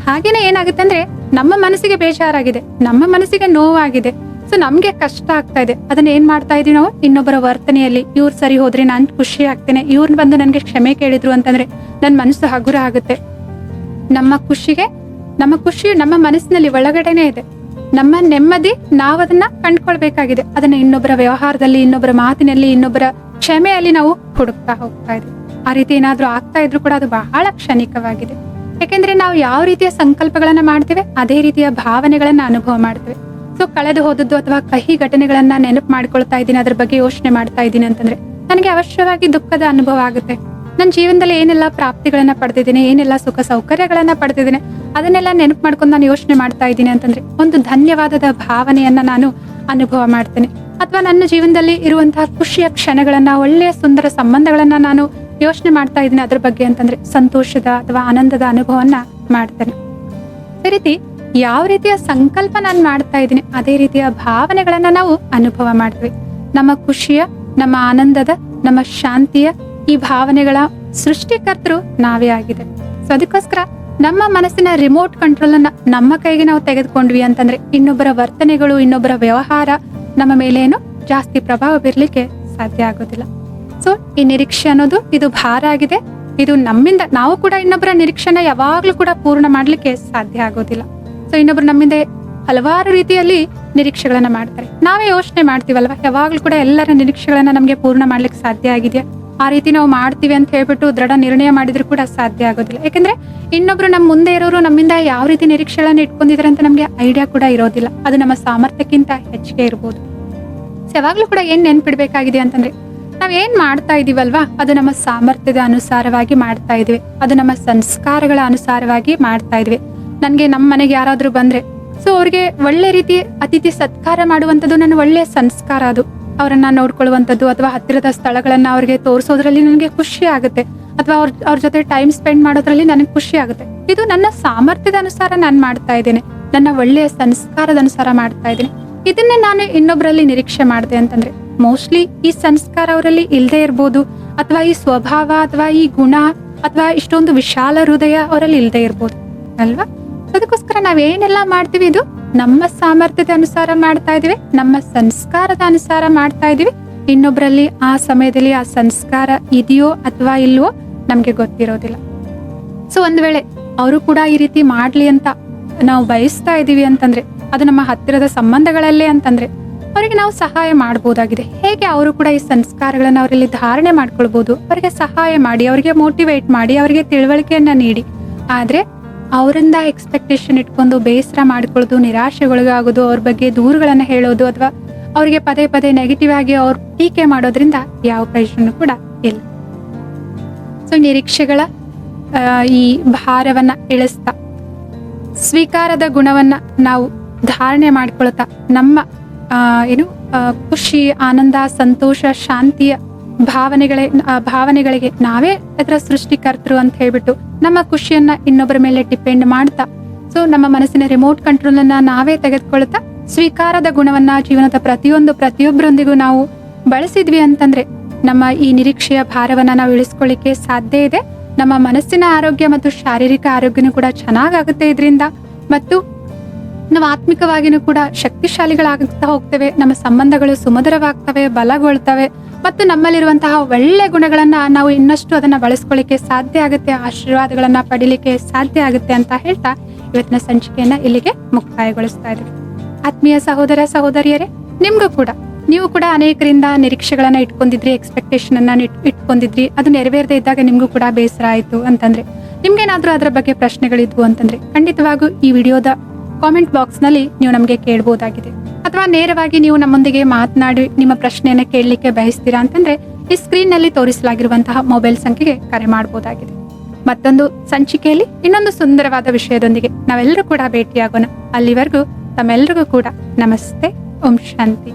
ಹಾಗೇನೆ ಏನಾಗುತ್ತೆ ಅಂದ್ರೆ, ನಮ್ಮ ಮನಸ್ಸಿಗೆ ಬೇಜಾರಾಗಿದೆ, ನಮ್ಮ ಮನಸ್ಸಿಗೆ ನೋವಾಗಿದೆ, ಸೊ ನಮ್ಗೆ ಕಷ್ಟ ಆಗ್ತಾ ಇದೆ. ಅದನ್ನ ಏನ್ ಮಾಡ್ತಾ ಇದೀವಿ ನಾವು, ಇನ್ನೊಬ್ಬರ ವರ್ತನೆಯಲ್ಲಿ ಇವ್ರು ಸರಿ ಹೋದ್ರೆ ನಾನ್ ಖುಷಿ ಆಗ್ತೇನೆ, ಇವ್ರನ್ನ ಬಂದು ನನ್ಗೆ ಕ್ಷಮೆ ಕೇಳಿದ್ರು ಅಂತಂದ್ರೆ ನನ್ ಮನಸ್ಸು ಹಗುರ ಆಗುತ್ತೆ. ನಮ್ಮ ಖುಷಿ ನಮ್ಮ ಮನಸ್ಸಿನಲ್ಲಿ ಒಳಗಡೆನೆ ಇದೆ. ನಮ್ಮ ನೆಮ್ಮದಿ ನಾವು ಅದನ್ನ ಕಂಡ್ಕೊಳ್ಬೇಕಾಗಿದೆ. ಅದನ್ನ ಇನ್ನೊಬ್ಬರ ವ್ಯವಹಾರದಲ್ಲಿ, ಇನ್ನೊಬ್ಬರ ಮಾತಿನಲ್ಲಿ, ಇನ್ನೊಬ್ಬರ ಕ್ಷಮೆಯಲ್ಲಿ ನಾವು ಹುಡುಕ್ತಾ ಹೋಗ್ತಾ ಇದ್ವಿ. ಆ ರೀತಿ ಏನಾದ್ರೂ ಆಗ್ತಾ ಇದ್ರು ಕೂಡ ಅದು ಬಹಳ ಕ್ಷಣಿಕವಾಗಿದೆ. ಯಾಕೆಂದ್ರೆ ನಾವು ಯಾವ ರೀತಿಯ ಸಂಕಲ್ಪಗಳನ್ನ ಮಾಡ್ತೇವೆ ಅದೇ ರೀತಿಯ ಭಾವನೆಗಳನ್ನ ಅನುಭವ ಮಾಡ್ತೇವೆ. ಸೊ ಕಳೆದು ಹೋದದ್ದು ಅಥವಾ ಕಹಿ ಘಟನೆಗಳನ್ನ ನೆನಪು ಮಾಡ್ಕೊಳ್ತಾ ಇದ್ದೀನಿ, ಅದ್ರ ಬಗ್ಗೆ ಯೋಚನೆ ಮಾಡ್ತಾ ಇದ್ದೀನಿ ಅಂತಂದ್ರೆ ನನಗೆ ಅವಶ್ಯವಾಗಿ ದುಃಖದ ಅನುಭವ ಆಗುತ್ತೆ. ನನ್ನ ಜೀವನದಲ್ಲಿ ಏನೆಲ್ಲ ಪ್ರಾಪ್ತಿಗಳನ್ನ ಪಡೆದಿದ್ದೀನಿ, ಏನೆಲ್ಲ ಸುಖ ಸೌಕರ್ಯಗಳನ್ನ ಪಡೆದಿದ್ದೀನಿ, ಅದನ್ನೆಲ್ಲ ನೆನಪು ಮಾಡ್ಕೊಂಡು ನಾನು ಯೋಚನೆ ಮಾಡ್ತಾ ಇದ್ದೀನಿ ಅಂತಂದ್ರೆ ಒಂದು ಧನ್ಯವಾದದ ಭಾವನೆಯನ್ನ ನಾನು ಅನುಭವ ಮಾಡ್ತೇನೆ. ಅಥವಾ ನನ್ನ ಜೀವನದಲ್ಲಿ ಇರುವಂತಹ ಖುಷಿಯ ಕ್ಷಣಗಳನ್ನ, ಒಳ್ಳೆಯ ಸುಂದರ ಸಂಬಂಧಗಳನ್ನ ನಾನು ಯೋಚನೆ ಮಾಡ್ತಾ ಇದ್ದೀನಿ ಅದ್ರ ಬಗ್ಗೆ ಅಂತಂದ್ರೆ ಸಂತೋಷದ ಅಥವಾ ಆನಂದದ ಅನುಭವನ ಮಾಡ್ತೇನೆ. ಅದೇ ರೀತಿ ಯಾವ ರೀತಿಯ ಸಂಕಲ್ಪ ನಾನು ಮಾಡ್ತಾ ಇದ್ದೀನಿ ಅದೇ ರೀತಿಯ ಭಾವನೆಗಳನ್ನ ನಾವು ಅನುಭವ ಮಾಡ್ತೀವಿ. ನಮ್ಮ ಖುಷಿಯ, ನಮ್ಮ ಆನಂದದ, ನಮ್ಮ ಶಾಂತಿಯ ಈ ಭಾವನೆಗಳ ಸೃಷ್ಟಿಕರ್ತರು ನಾವೇ ಆಗಿದೆ. ಸೊ ಅದಕ್ಕೋಸ್ಕರ ನಮ್ಮ ಮನಸ್ಸಿನ ರಿಮೋಟ್ ಕಂಟ್ರೋಲ್ ಅನ್ನ ನಮ್ಮ ಕೈಗೆ ನಾವು ತೆಗೆದುಕೊಂಡ್ವಿ ಅಂತಂದ್ರೆ ಇನ್ನೊಬ್ಬರ ವರ್ತನೆಗಳು, ಇನ್ನೊಬ್ಬರ ವ್ಯವಹಾರ ನಮ್ಮ ಮೇಲೆ ಏನು ಜಾಸ್ತಿ ಪ್ರಭಾವ ಬೀರ್ಲಿಕ್ಕೆ ಸಾಧ್ಯ ಆಗೋದಿಲ್ಲ. ಸೊ ಈ ನಿರೀಕ್ಷೆ ಅನ್ನೋದು ಇದು ಭಾರ ಆಗಿದೆ. ಇದು ನಮ್ಮಿಂದ ನಾವು ಕೂಡ ಇನ್ನೊಬ್ಬರ ನಿರೀಕ್ಷೆನ ಯಾವಾಗ್ಲೂ ಕೂಡ ಪೂರ್ಣ ಮಾಡ್ಲಿಕ್ಕೆ ಸಾಧ್ಯ ಆಗೋದಿಲ್ಲ. ಸೊ ಇನ್ನೊಬ್ರು ನಮ್ಮಿಂದ ಹಲವಾರು ರೀತಿಯಲ್ಲಿ ನಿರೀಕ್ಷೆಗಳನ್ನ ಮಾಡ್ತಾರೆ. ನಾವೇ ಯೋಚನೆ ಮಾಡ್ತೀವಲ್ವಾ, ಯಾವಾಗ್ಲೂ ಕೂಡ ಎಲ್ಲರ ನಿರೀಕ್ಷೆಗಳನ್ನ ನಮ್ಗೆ ಪೂರ್ಣ ಮಾಡ್ಲಿಕ್ಕೆ ಸಾಧ್ಯ ಆಗಿದೆಯಾ, ಆ ರೀತಿ ನಾವು ಮಾಡ್ತೀವಿ ಅಂತ ಹೇಳ್ಬಿಟ್ಟು ದೃಢ ನಿರ್ಣಯ ಮಾಡಿದ್ರು ಕೂಡ ಸಾಧ್ಯ ಆಗೋದಿಲ್ಲ. ಯಾಕಂದ್ರೆ ಇನ್ನೊಬ್ರು ನಮ್ಮ ಮುಂದೆ ಇರೋರು ನಮ್ಮಿಂದ ಯಾವ ರೀತಿ ನಿರೀಕ್ಷೆಗಳನ್ನ ಇಟ್ಕೊಂಡಿದ್ದಾರೆ ಅಂತ ನಮ್ಗೆ ಐಡಿಯಾ ಕೂಡ ಇರೋದಿಲ್ಲ. ಅದು ನಮ್ಮ ಸಾಮರ್ಥ್ಯಕ್ಕಿಂತ ಹೆಚ್ಚಿಗೆ ಇರ್ಬೋದು. ಯಾವಾಗ್ಲೂ ಕೂಡ ಏನ್ ನೆನ್ಪಿಡ್ಬೇಕಾಗಿದೆ ಅಂತಂದ್ರೆ ನಾವ್ ಏನ್ ಮಾಡ್ತಾ ಇದೀವಲ್ವಾ ಅದು ನಮ್ಮ ಸಾಮರ್ಥ್ಯದ ಅನುಸಾರವಾಗಿ ಮಾಡ್ತಾ ಇದ್ವಿ, ಅದು ನಮ್ಮ ಸಂಸ್ಕಾರಗಳ ಅನುಸಾರವಾಗಿ ಮಾಡ್ತಾ ಇದ್ವಿ. ನನ್ಗೆ ನಮ್ಮ ಮನೆಗೆ ಯಾರಾದ್ರೂ ಬಂದ್ರೆ ಸೊ ಅವ್ರಿಗೆ ಒಳ್ಳೆ ರೀತಿ ಅತಿಥಿ ಸತ್ಕಾರ ಮಾಡುವಂಥದ್ದು ನನ್ನ ಒಳ್ಳೆಯ ಸಂಸ್ಕಾರ. ಅದು ಅವರನ್ನ ನೋಡ್ಕೊಳ್ಳುವಂಥದ್ದು ಅಥವಾ ಹತ್ತಿರದ ಸ್ಥಳಗಳನ್ನ ಅವ್ರಿಗೆ ತೋರಿಸೋದ್ರಲ್ಲಿ ನನಗೆ ಖುಷಿ ಆಗುತ್ತೆ, ಅಥವಾ ಅವ್ರ ಜೊತೆ ಟೈಮ್ ಸ್ಪೆಂಡ್ ಮಾಡೋದ್ರಲ್ಲಿ ನನಗೆ ಖುಷಿ ಆಗುತ್ತೆ. ಇದು ನನ್ನ ಸಾಮರ್ಥ್ಯದ ಅನುಸಾರ ನಾನು ಮಾಡ್ತಾ ಇದ್ದೇನೆ, ನನ್ನ ಒಳ್ಳೆಯ ಸಂಸ್ಕಾರದ ಅನುಸಾರ ಮಾಡ್ತಾ ಇದ್ದೇನೆ. ಇದನ್ನೇ ನಾನು ಇನ್ನೊಬ್ಬರಲ್ಲಿ ನಿರೀಕ್ಷೆ ಮಾಡಿದೆ ಅಂತಂದ್ರೆ ಮೋಸ್ಟ್ಲಿ ಈ ಸಂಸ್ಕಾರ ಅವರಲ್ಲಿ ಇಲ್ಲದೆ ಇರ್ಬೋದು, ಅಥವಾ ಈ ಸ್ವಭಾವ ಅಥವಾ ಈ ಗುಣ ಅಥವಾ ಇಷ್ಟೊಂದು ವಿಶಾಲ ಹೃದಯ ಅವರಲ್ಲಿ ಇಲ್ಲದೆ ಇರ್ಬೋದು ಅಲ್ವಾ. ಅದಕ್ಕೋಸ್ಕರ ನಾವೇನೆಲ್ಲ ಮಾಡ್ತೀವಿ ಇದು ನಮ್ಮ ಸಾಮರ್ಥ್ಯದ ಅನುಸಾರ ಮಾಡ್ತಾ ಇದೀವಿ, ನಮ್ಮ ಸಂಸ್ಕಾರದ ಅನುಸಾರ ಮಾಡ್ತಾ ಇದೀವಿ. ಇನ್ನೊಬ್ಬರಲ್ಲಿ ಆ ಸಮಯದಲ್ಲಿ ಆ ಸಂಸ್ಕಾರ ಇದೆಯೋ ಅಥವಾ ಇಲ್ವೋ ನಮ್ಗೆ ಗೊತ್ತಿರೋದಿಲ್ಲ. ಸೊ ಒಂದ್ ವೇಳೆ ಅವರು ಕೂಡ ಈ ರೀತಿ ಮಾಡ್ಲಿ ಅಂತ ನಾವು ಬಯಸ್ತಾ ಇದೀವಿ ಅಂತಂದ್ರೆ ಅದು ನಮ್ಮ ಹತ್ತಿರದ ಸಂಬಂಧಗಳಲ್ಲೇ ಅಂತಂದ್ರೆ ಅವರಿಗೆ ನಾವು ಸಹಾಯ ಮಾಡಬಹುದಾಗಿದೆ. ಹೇಗೆ ಅವರು ಕೂಡ ಈ ಸಂಸ್ಕಾರಗಳನ್ನ ಅವರಲ್ಲಿ ಧಾರಣೆ ಮಾಡ್ಕೊಳ್ಬಹುದು, ಅವರಿಗೆ ಸಹಾಯ ಮಾಡಿ, ಅವರಿಗೆ ಮೋಟಿವೇಟ್ ಮಾಡಿ, ಅವರಿಗೆ ತಿಳುವಳಿಕೆಯನ್ನ ನೀಡಿ. ಆದ್ರೆ ಅವರಿಂದ ಎಕ್ಸ್ಪೆಕ್ಟೇಷನ್ ಇಟ್ಕೊಂಡು ಬೇಸರ ಮಾಡ್ಕೊಳ್ಳೋದು, ನಿರಾಶೆಗೊಳಗಾಗೋದು, ಅವ್ರ ಬಗ್ಗೆ ದೂರುಗಳನ್ನ ಹೇಳೋದು ಅಥವಾ ಅವರಿಗೆ ಪದೇ ಪದೇ ನೆಗೆಟಿವ್ ಆಗಿ ಅವ್ರ ಟೀಕೆ ಮಾಡೋದ್ರಿಂದ ಯಾವ ಪ್ರಯೋಜನ ಕೂಡ ಇಲ್ಲ. ಸೊ ನಿರೀಕ್ಷೆಗಳ ಈ ಭಾರವನ್ನ ಇಳಿಸ್ತಾ ಸ್ವೀಕಾರದ ಗುಣವನ್ನ ನಾವು ಧಾರಣೆ ಮಾಡ್ಕೊಳ್ತಾ ನಮ್ಮ ಖುಷಿ, ಆನಂದ, ಸಂತೋಷ, ಶಾಂತಿಯ ಭಾವನೆಗಳಿಗೆ ನಾವೇ ಅದರ ಸೃಷ್ಟಿಕರ್ತರು ಅಂತ ಹೇಳ್ಬಿಟ್ಟು ನಮ್ಮ ಖುಷಿಯನ್ನ ಇನ್ನೊಬ್ಬರ ಮೇಲೆ ಡಿಪೆಂಡ್ ಮಾಡ್ತಾ ಸೊ ನಮ್ಮ ಮನಸ್ಸಿನ ರಿಮೋಟ್ ಕಂಟ್ರೋಲ್ ಅನ್ನ ನಾವೇ ತೆಗೆದುಕೊಳ್ತಾ ಸ್ವೀಕಾರದ ಗುಣವನ್ನ ಜೀವನದ ಪ್ರತಿಯೊಬ್ಬರೊಂದಿಗೂ ನಾವು ಬಳಸಿದ್ವಿ ಅಂತಂದ್ರೆ ನಮ್ಮ ಈ ನಿರೀಕ್ಷೆಯ ಭಾರವನ್ನ ನಾವು ಇಳಿಸ್ಕೊಳ್ಳಿಕ್ಕೆ ಸಾಧ್ಯ ಇದೆ. ನಮ್ಮ ಮನಸ್ಸಿನ ಆರೋಗ್ಯ ಮತ್ತು ಶಾರೀರಿಕ ಆರೋಗ್ಯನೂ ಕೂಡ ಚೆನ್ನಾಗಾಗುತ್ತೆ ಇದರಿಂದ, ಮತ್ತು ನಾವು ಆತ್ಮಿಕವಾಗಿನೂ ಕೂಡ ಶಕ್ತಿಶಾಲಿಗಳಾಗ್ತಾ ಹೋಗ್ತೇವೆ. ನಮ್ಮ ಸಂಬಂಧಗಳು ಸುಮಧುರವಾಗ್ತವೆ, ಬಲಗೊಳ್ತವೆ, ಮತ್ತು ನಮ್ಮಲ್ಲಿರುವಂತಹ ಒಳ್ಳೆ ಗುಣಗಳನ್ನ ನಾವು ಇನ್ನಷ್ಟು ಅದನ್ನ ಬಳಸ್ಕೊಳ್ಳಿಕ್ಕೆ ಸಾಧ್ಯ ಆಗುತ್ತೆ, ಆಶೀರ್ವಾದಗಳನ್ನ ಪಡಿಲಿಕ್ಕೆ ಸಾಧ್ಯ ಆಗುತ್ತೆ ಅಂತ ಹೇಳ್ತಾ ಇವತ್ತಿನ ಸಂಚಿಕೆಯನ್ನ ಇಲ್ಲಿಗೆ ಮುಕ್ತಾಯಗೊಳಿಸ್ತಾ ಇದ್ದೀವಿ. ಆತ್ಮೀಯ ಸಹೋದರ ಸಹೋದರಿಯರೇ, ನೀವು ಕೂಡ ಅನೇಕರಿಂದ ನಿರೀಕ್ಷೆಗಳನ್ನ ಇಟ್ಕೊಂಡಿದ್ರಿ, ಎಕ್ಸ್ಪೆಕ್ಟೇಷನ್ ಅನ್ನ ಇಟ್ಕೊಂಡಿದ್ರಿ, ಅದು ನೆರವೇರದೇ ಇದ್ದಾಗ ನಿಮ್ಗೂ ಕೂಡ ಬೇಸರ ಆಯ್ತು ಅಂತಂದ್ರೆ, ನಿಮ್ಗೇನಾದ್ರೂ ಅದರ ಬಗ್ಗೆ ಪ್ರಶ್ನೆಗಳಿದ್ವು ಅಂತಂದ್ರೆ ಖಂಡಿತವಾಗೂ ಈ ವಿಡಿಯೋದ ಕಾಮೆಂಟ್ ಬಾಕ್ಸ್ ನಲ್ಲಿ ನೀವು ನಮಗೆ ಕೇಳಬಹುದಾಗಿದೆ. ಅಥವಾ ನೇರವಾಗಿ ನೀವು ನಮ್ಮೊಂದಿಗೆ ಮಾತನಾಡಿ ನಿಮ್ಮ ಪ್ರಶ್ನೆಯನ್ನ ಕೇಳಲಿಕ್ಕೆ ಬಯಸ್ತೀರಾ ಅಂತಂದ್ರೆ ಈ ಸ್ಕ್ರೀನ್ ನಲ್ಲಿ ತೋರಿಸಲಾಗಿರುವಂತಹ ಮೊಬೈಲ್ ಸಂಖ್ಯೆಗೆ ಕರೆ ಮಾಡಬಹುದಾಗಿದೆ. ಮತ್ತೊಂದು ಸಂಚಿಕೆಯಲ್ಲಿ ಇನ್ನೊಂದು ಸುಂದರವಾದ ವಿಷಯದೊಂದಿಗೆ ನಾವೆಲ್ಲರೂ ಕೂಡ ಭೇಟಿಯಾಗೋಣ. ಅಲ್ಲಿವರೆಗೂ ತಮ್ಮೆಲ್ಲರಿಗೂ ಕೂಡ ನಮಸ್ತೆ. ಓಂ ಶಾಂತಿ.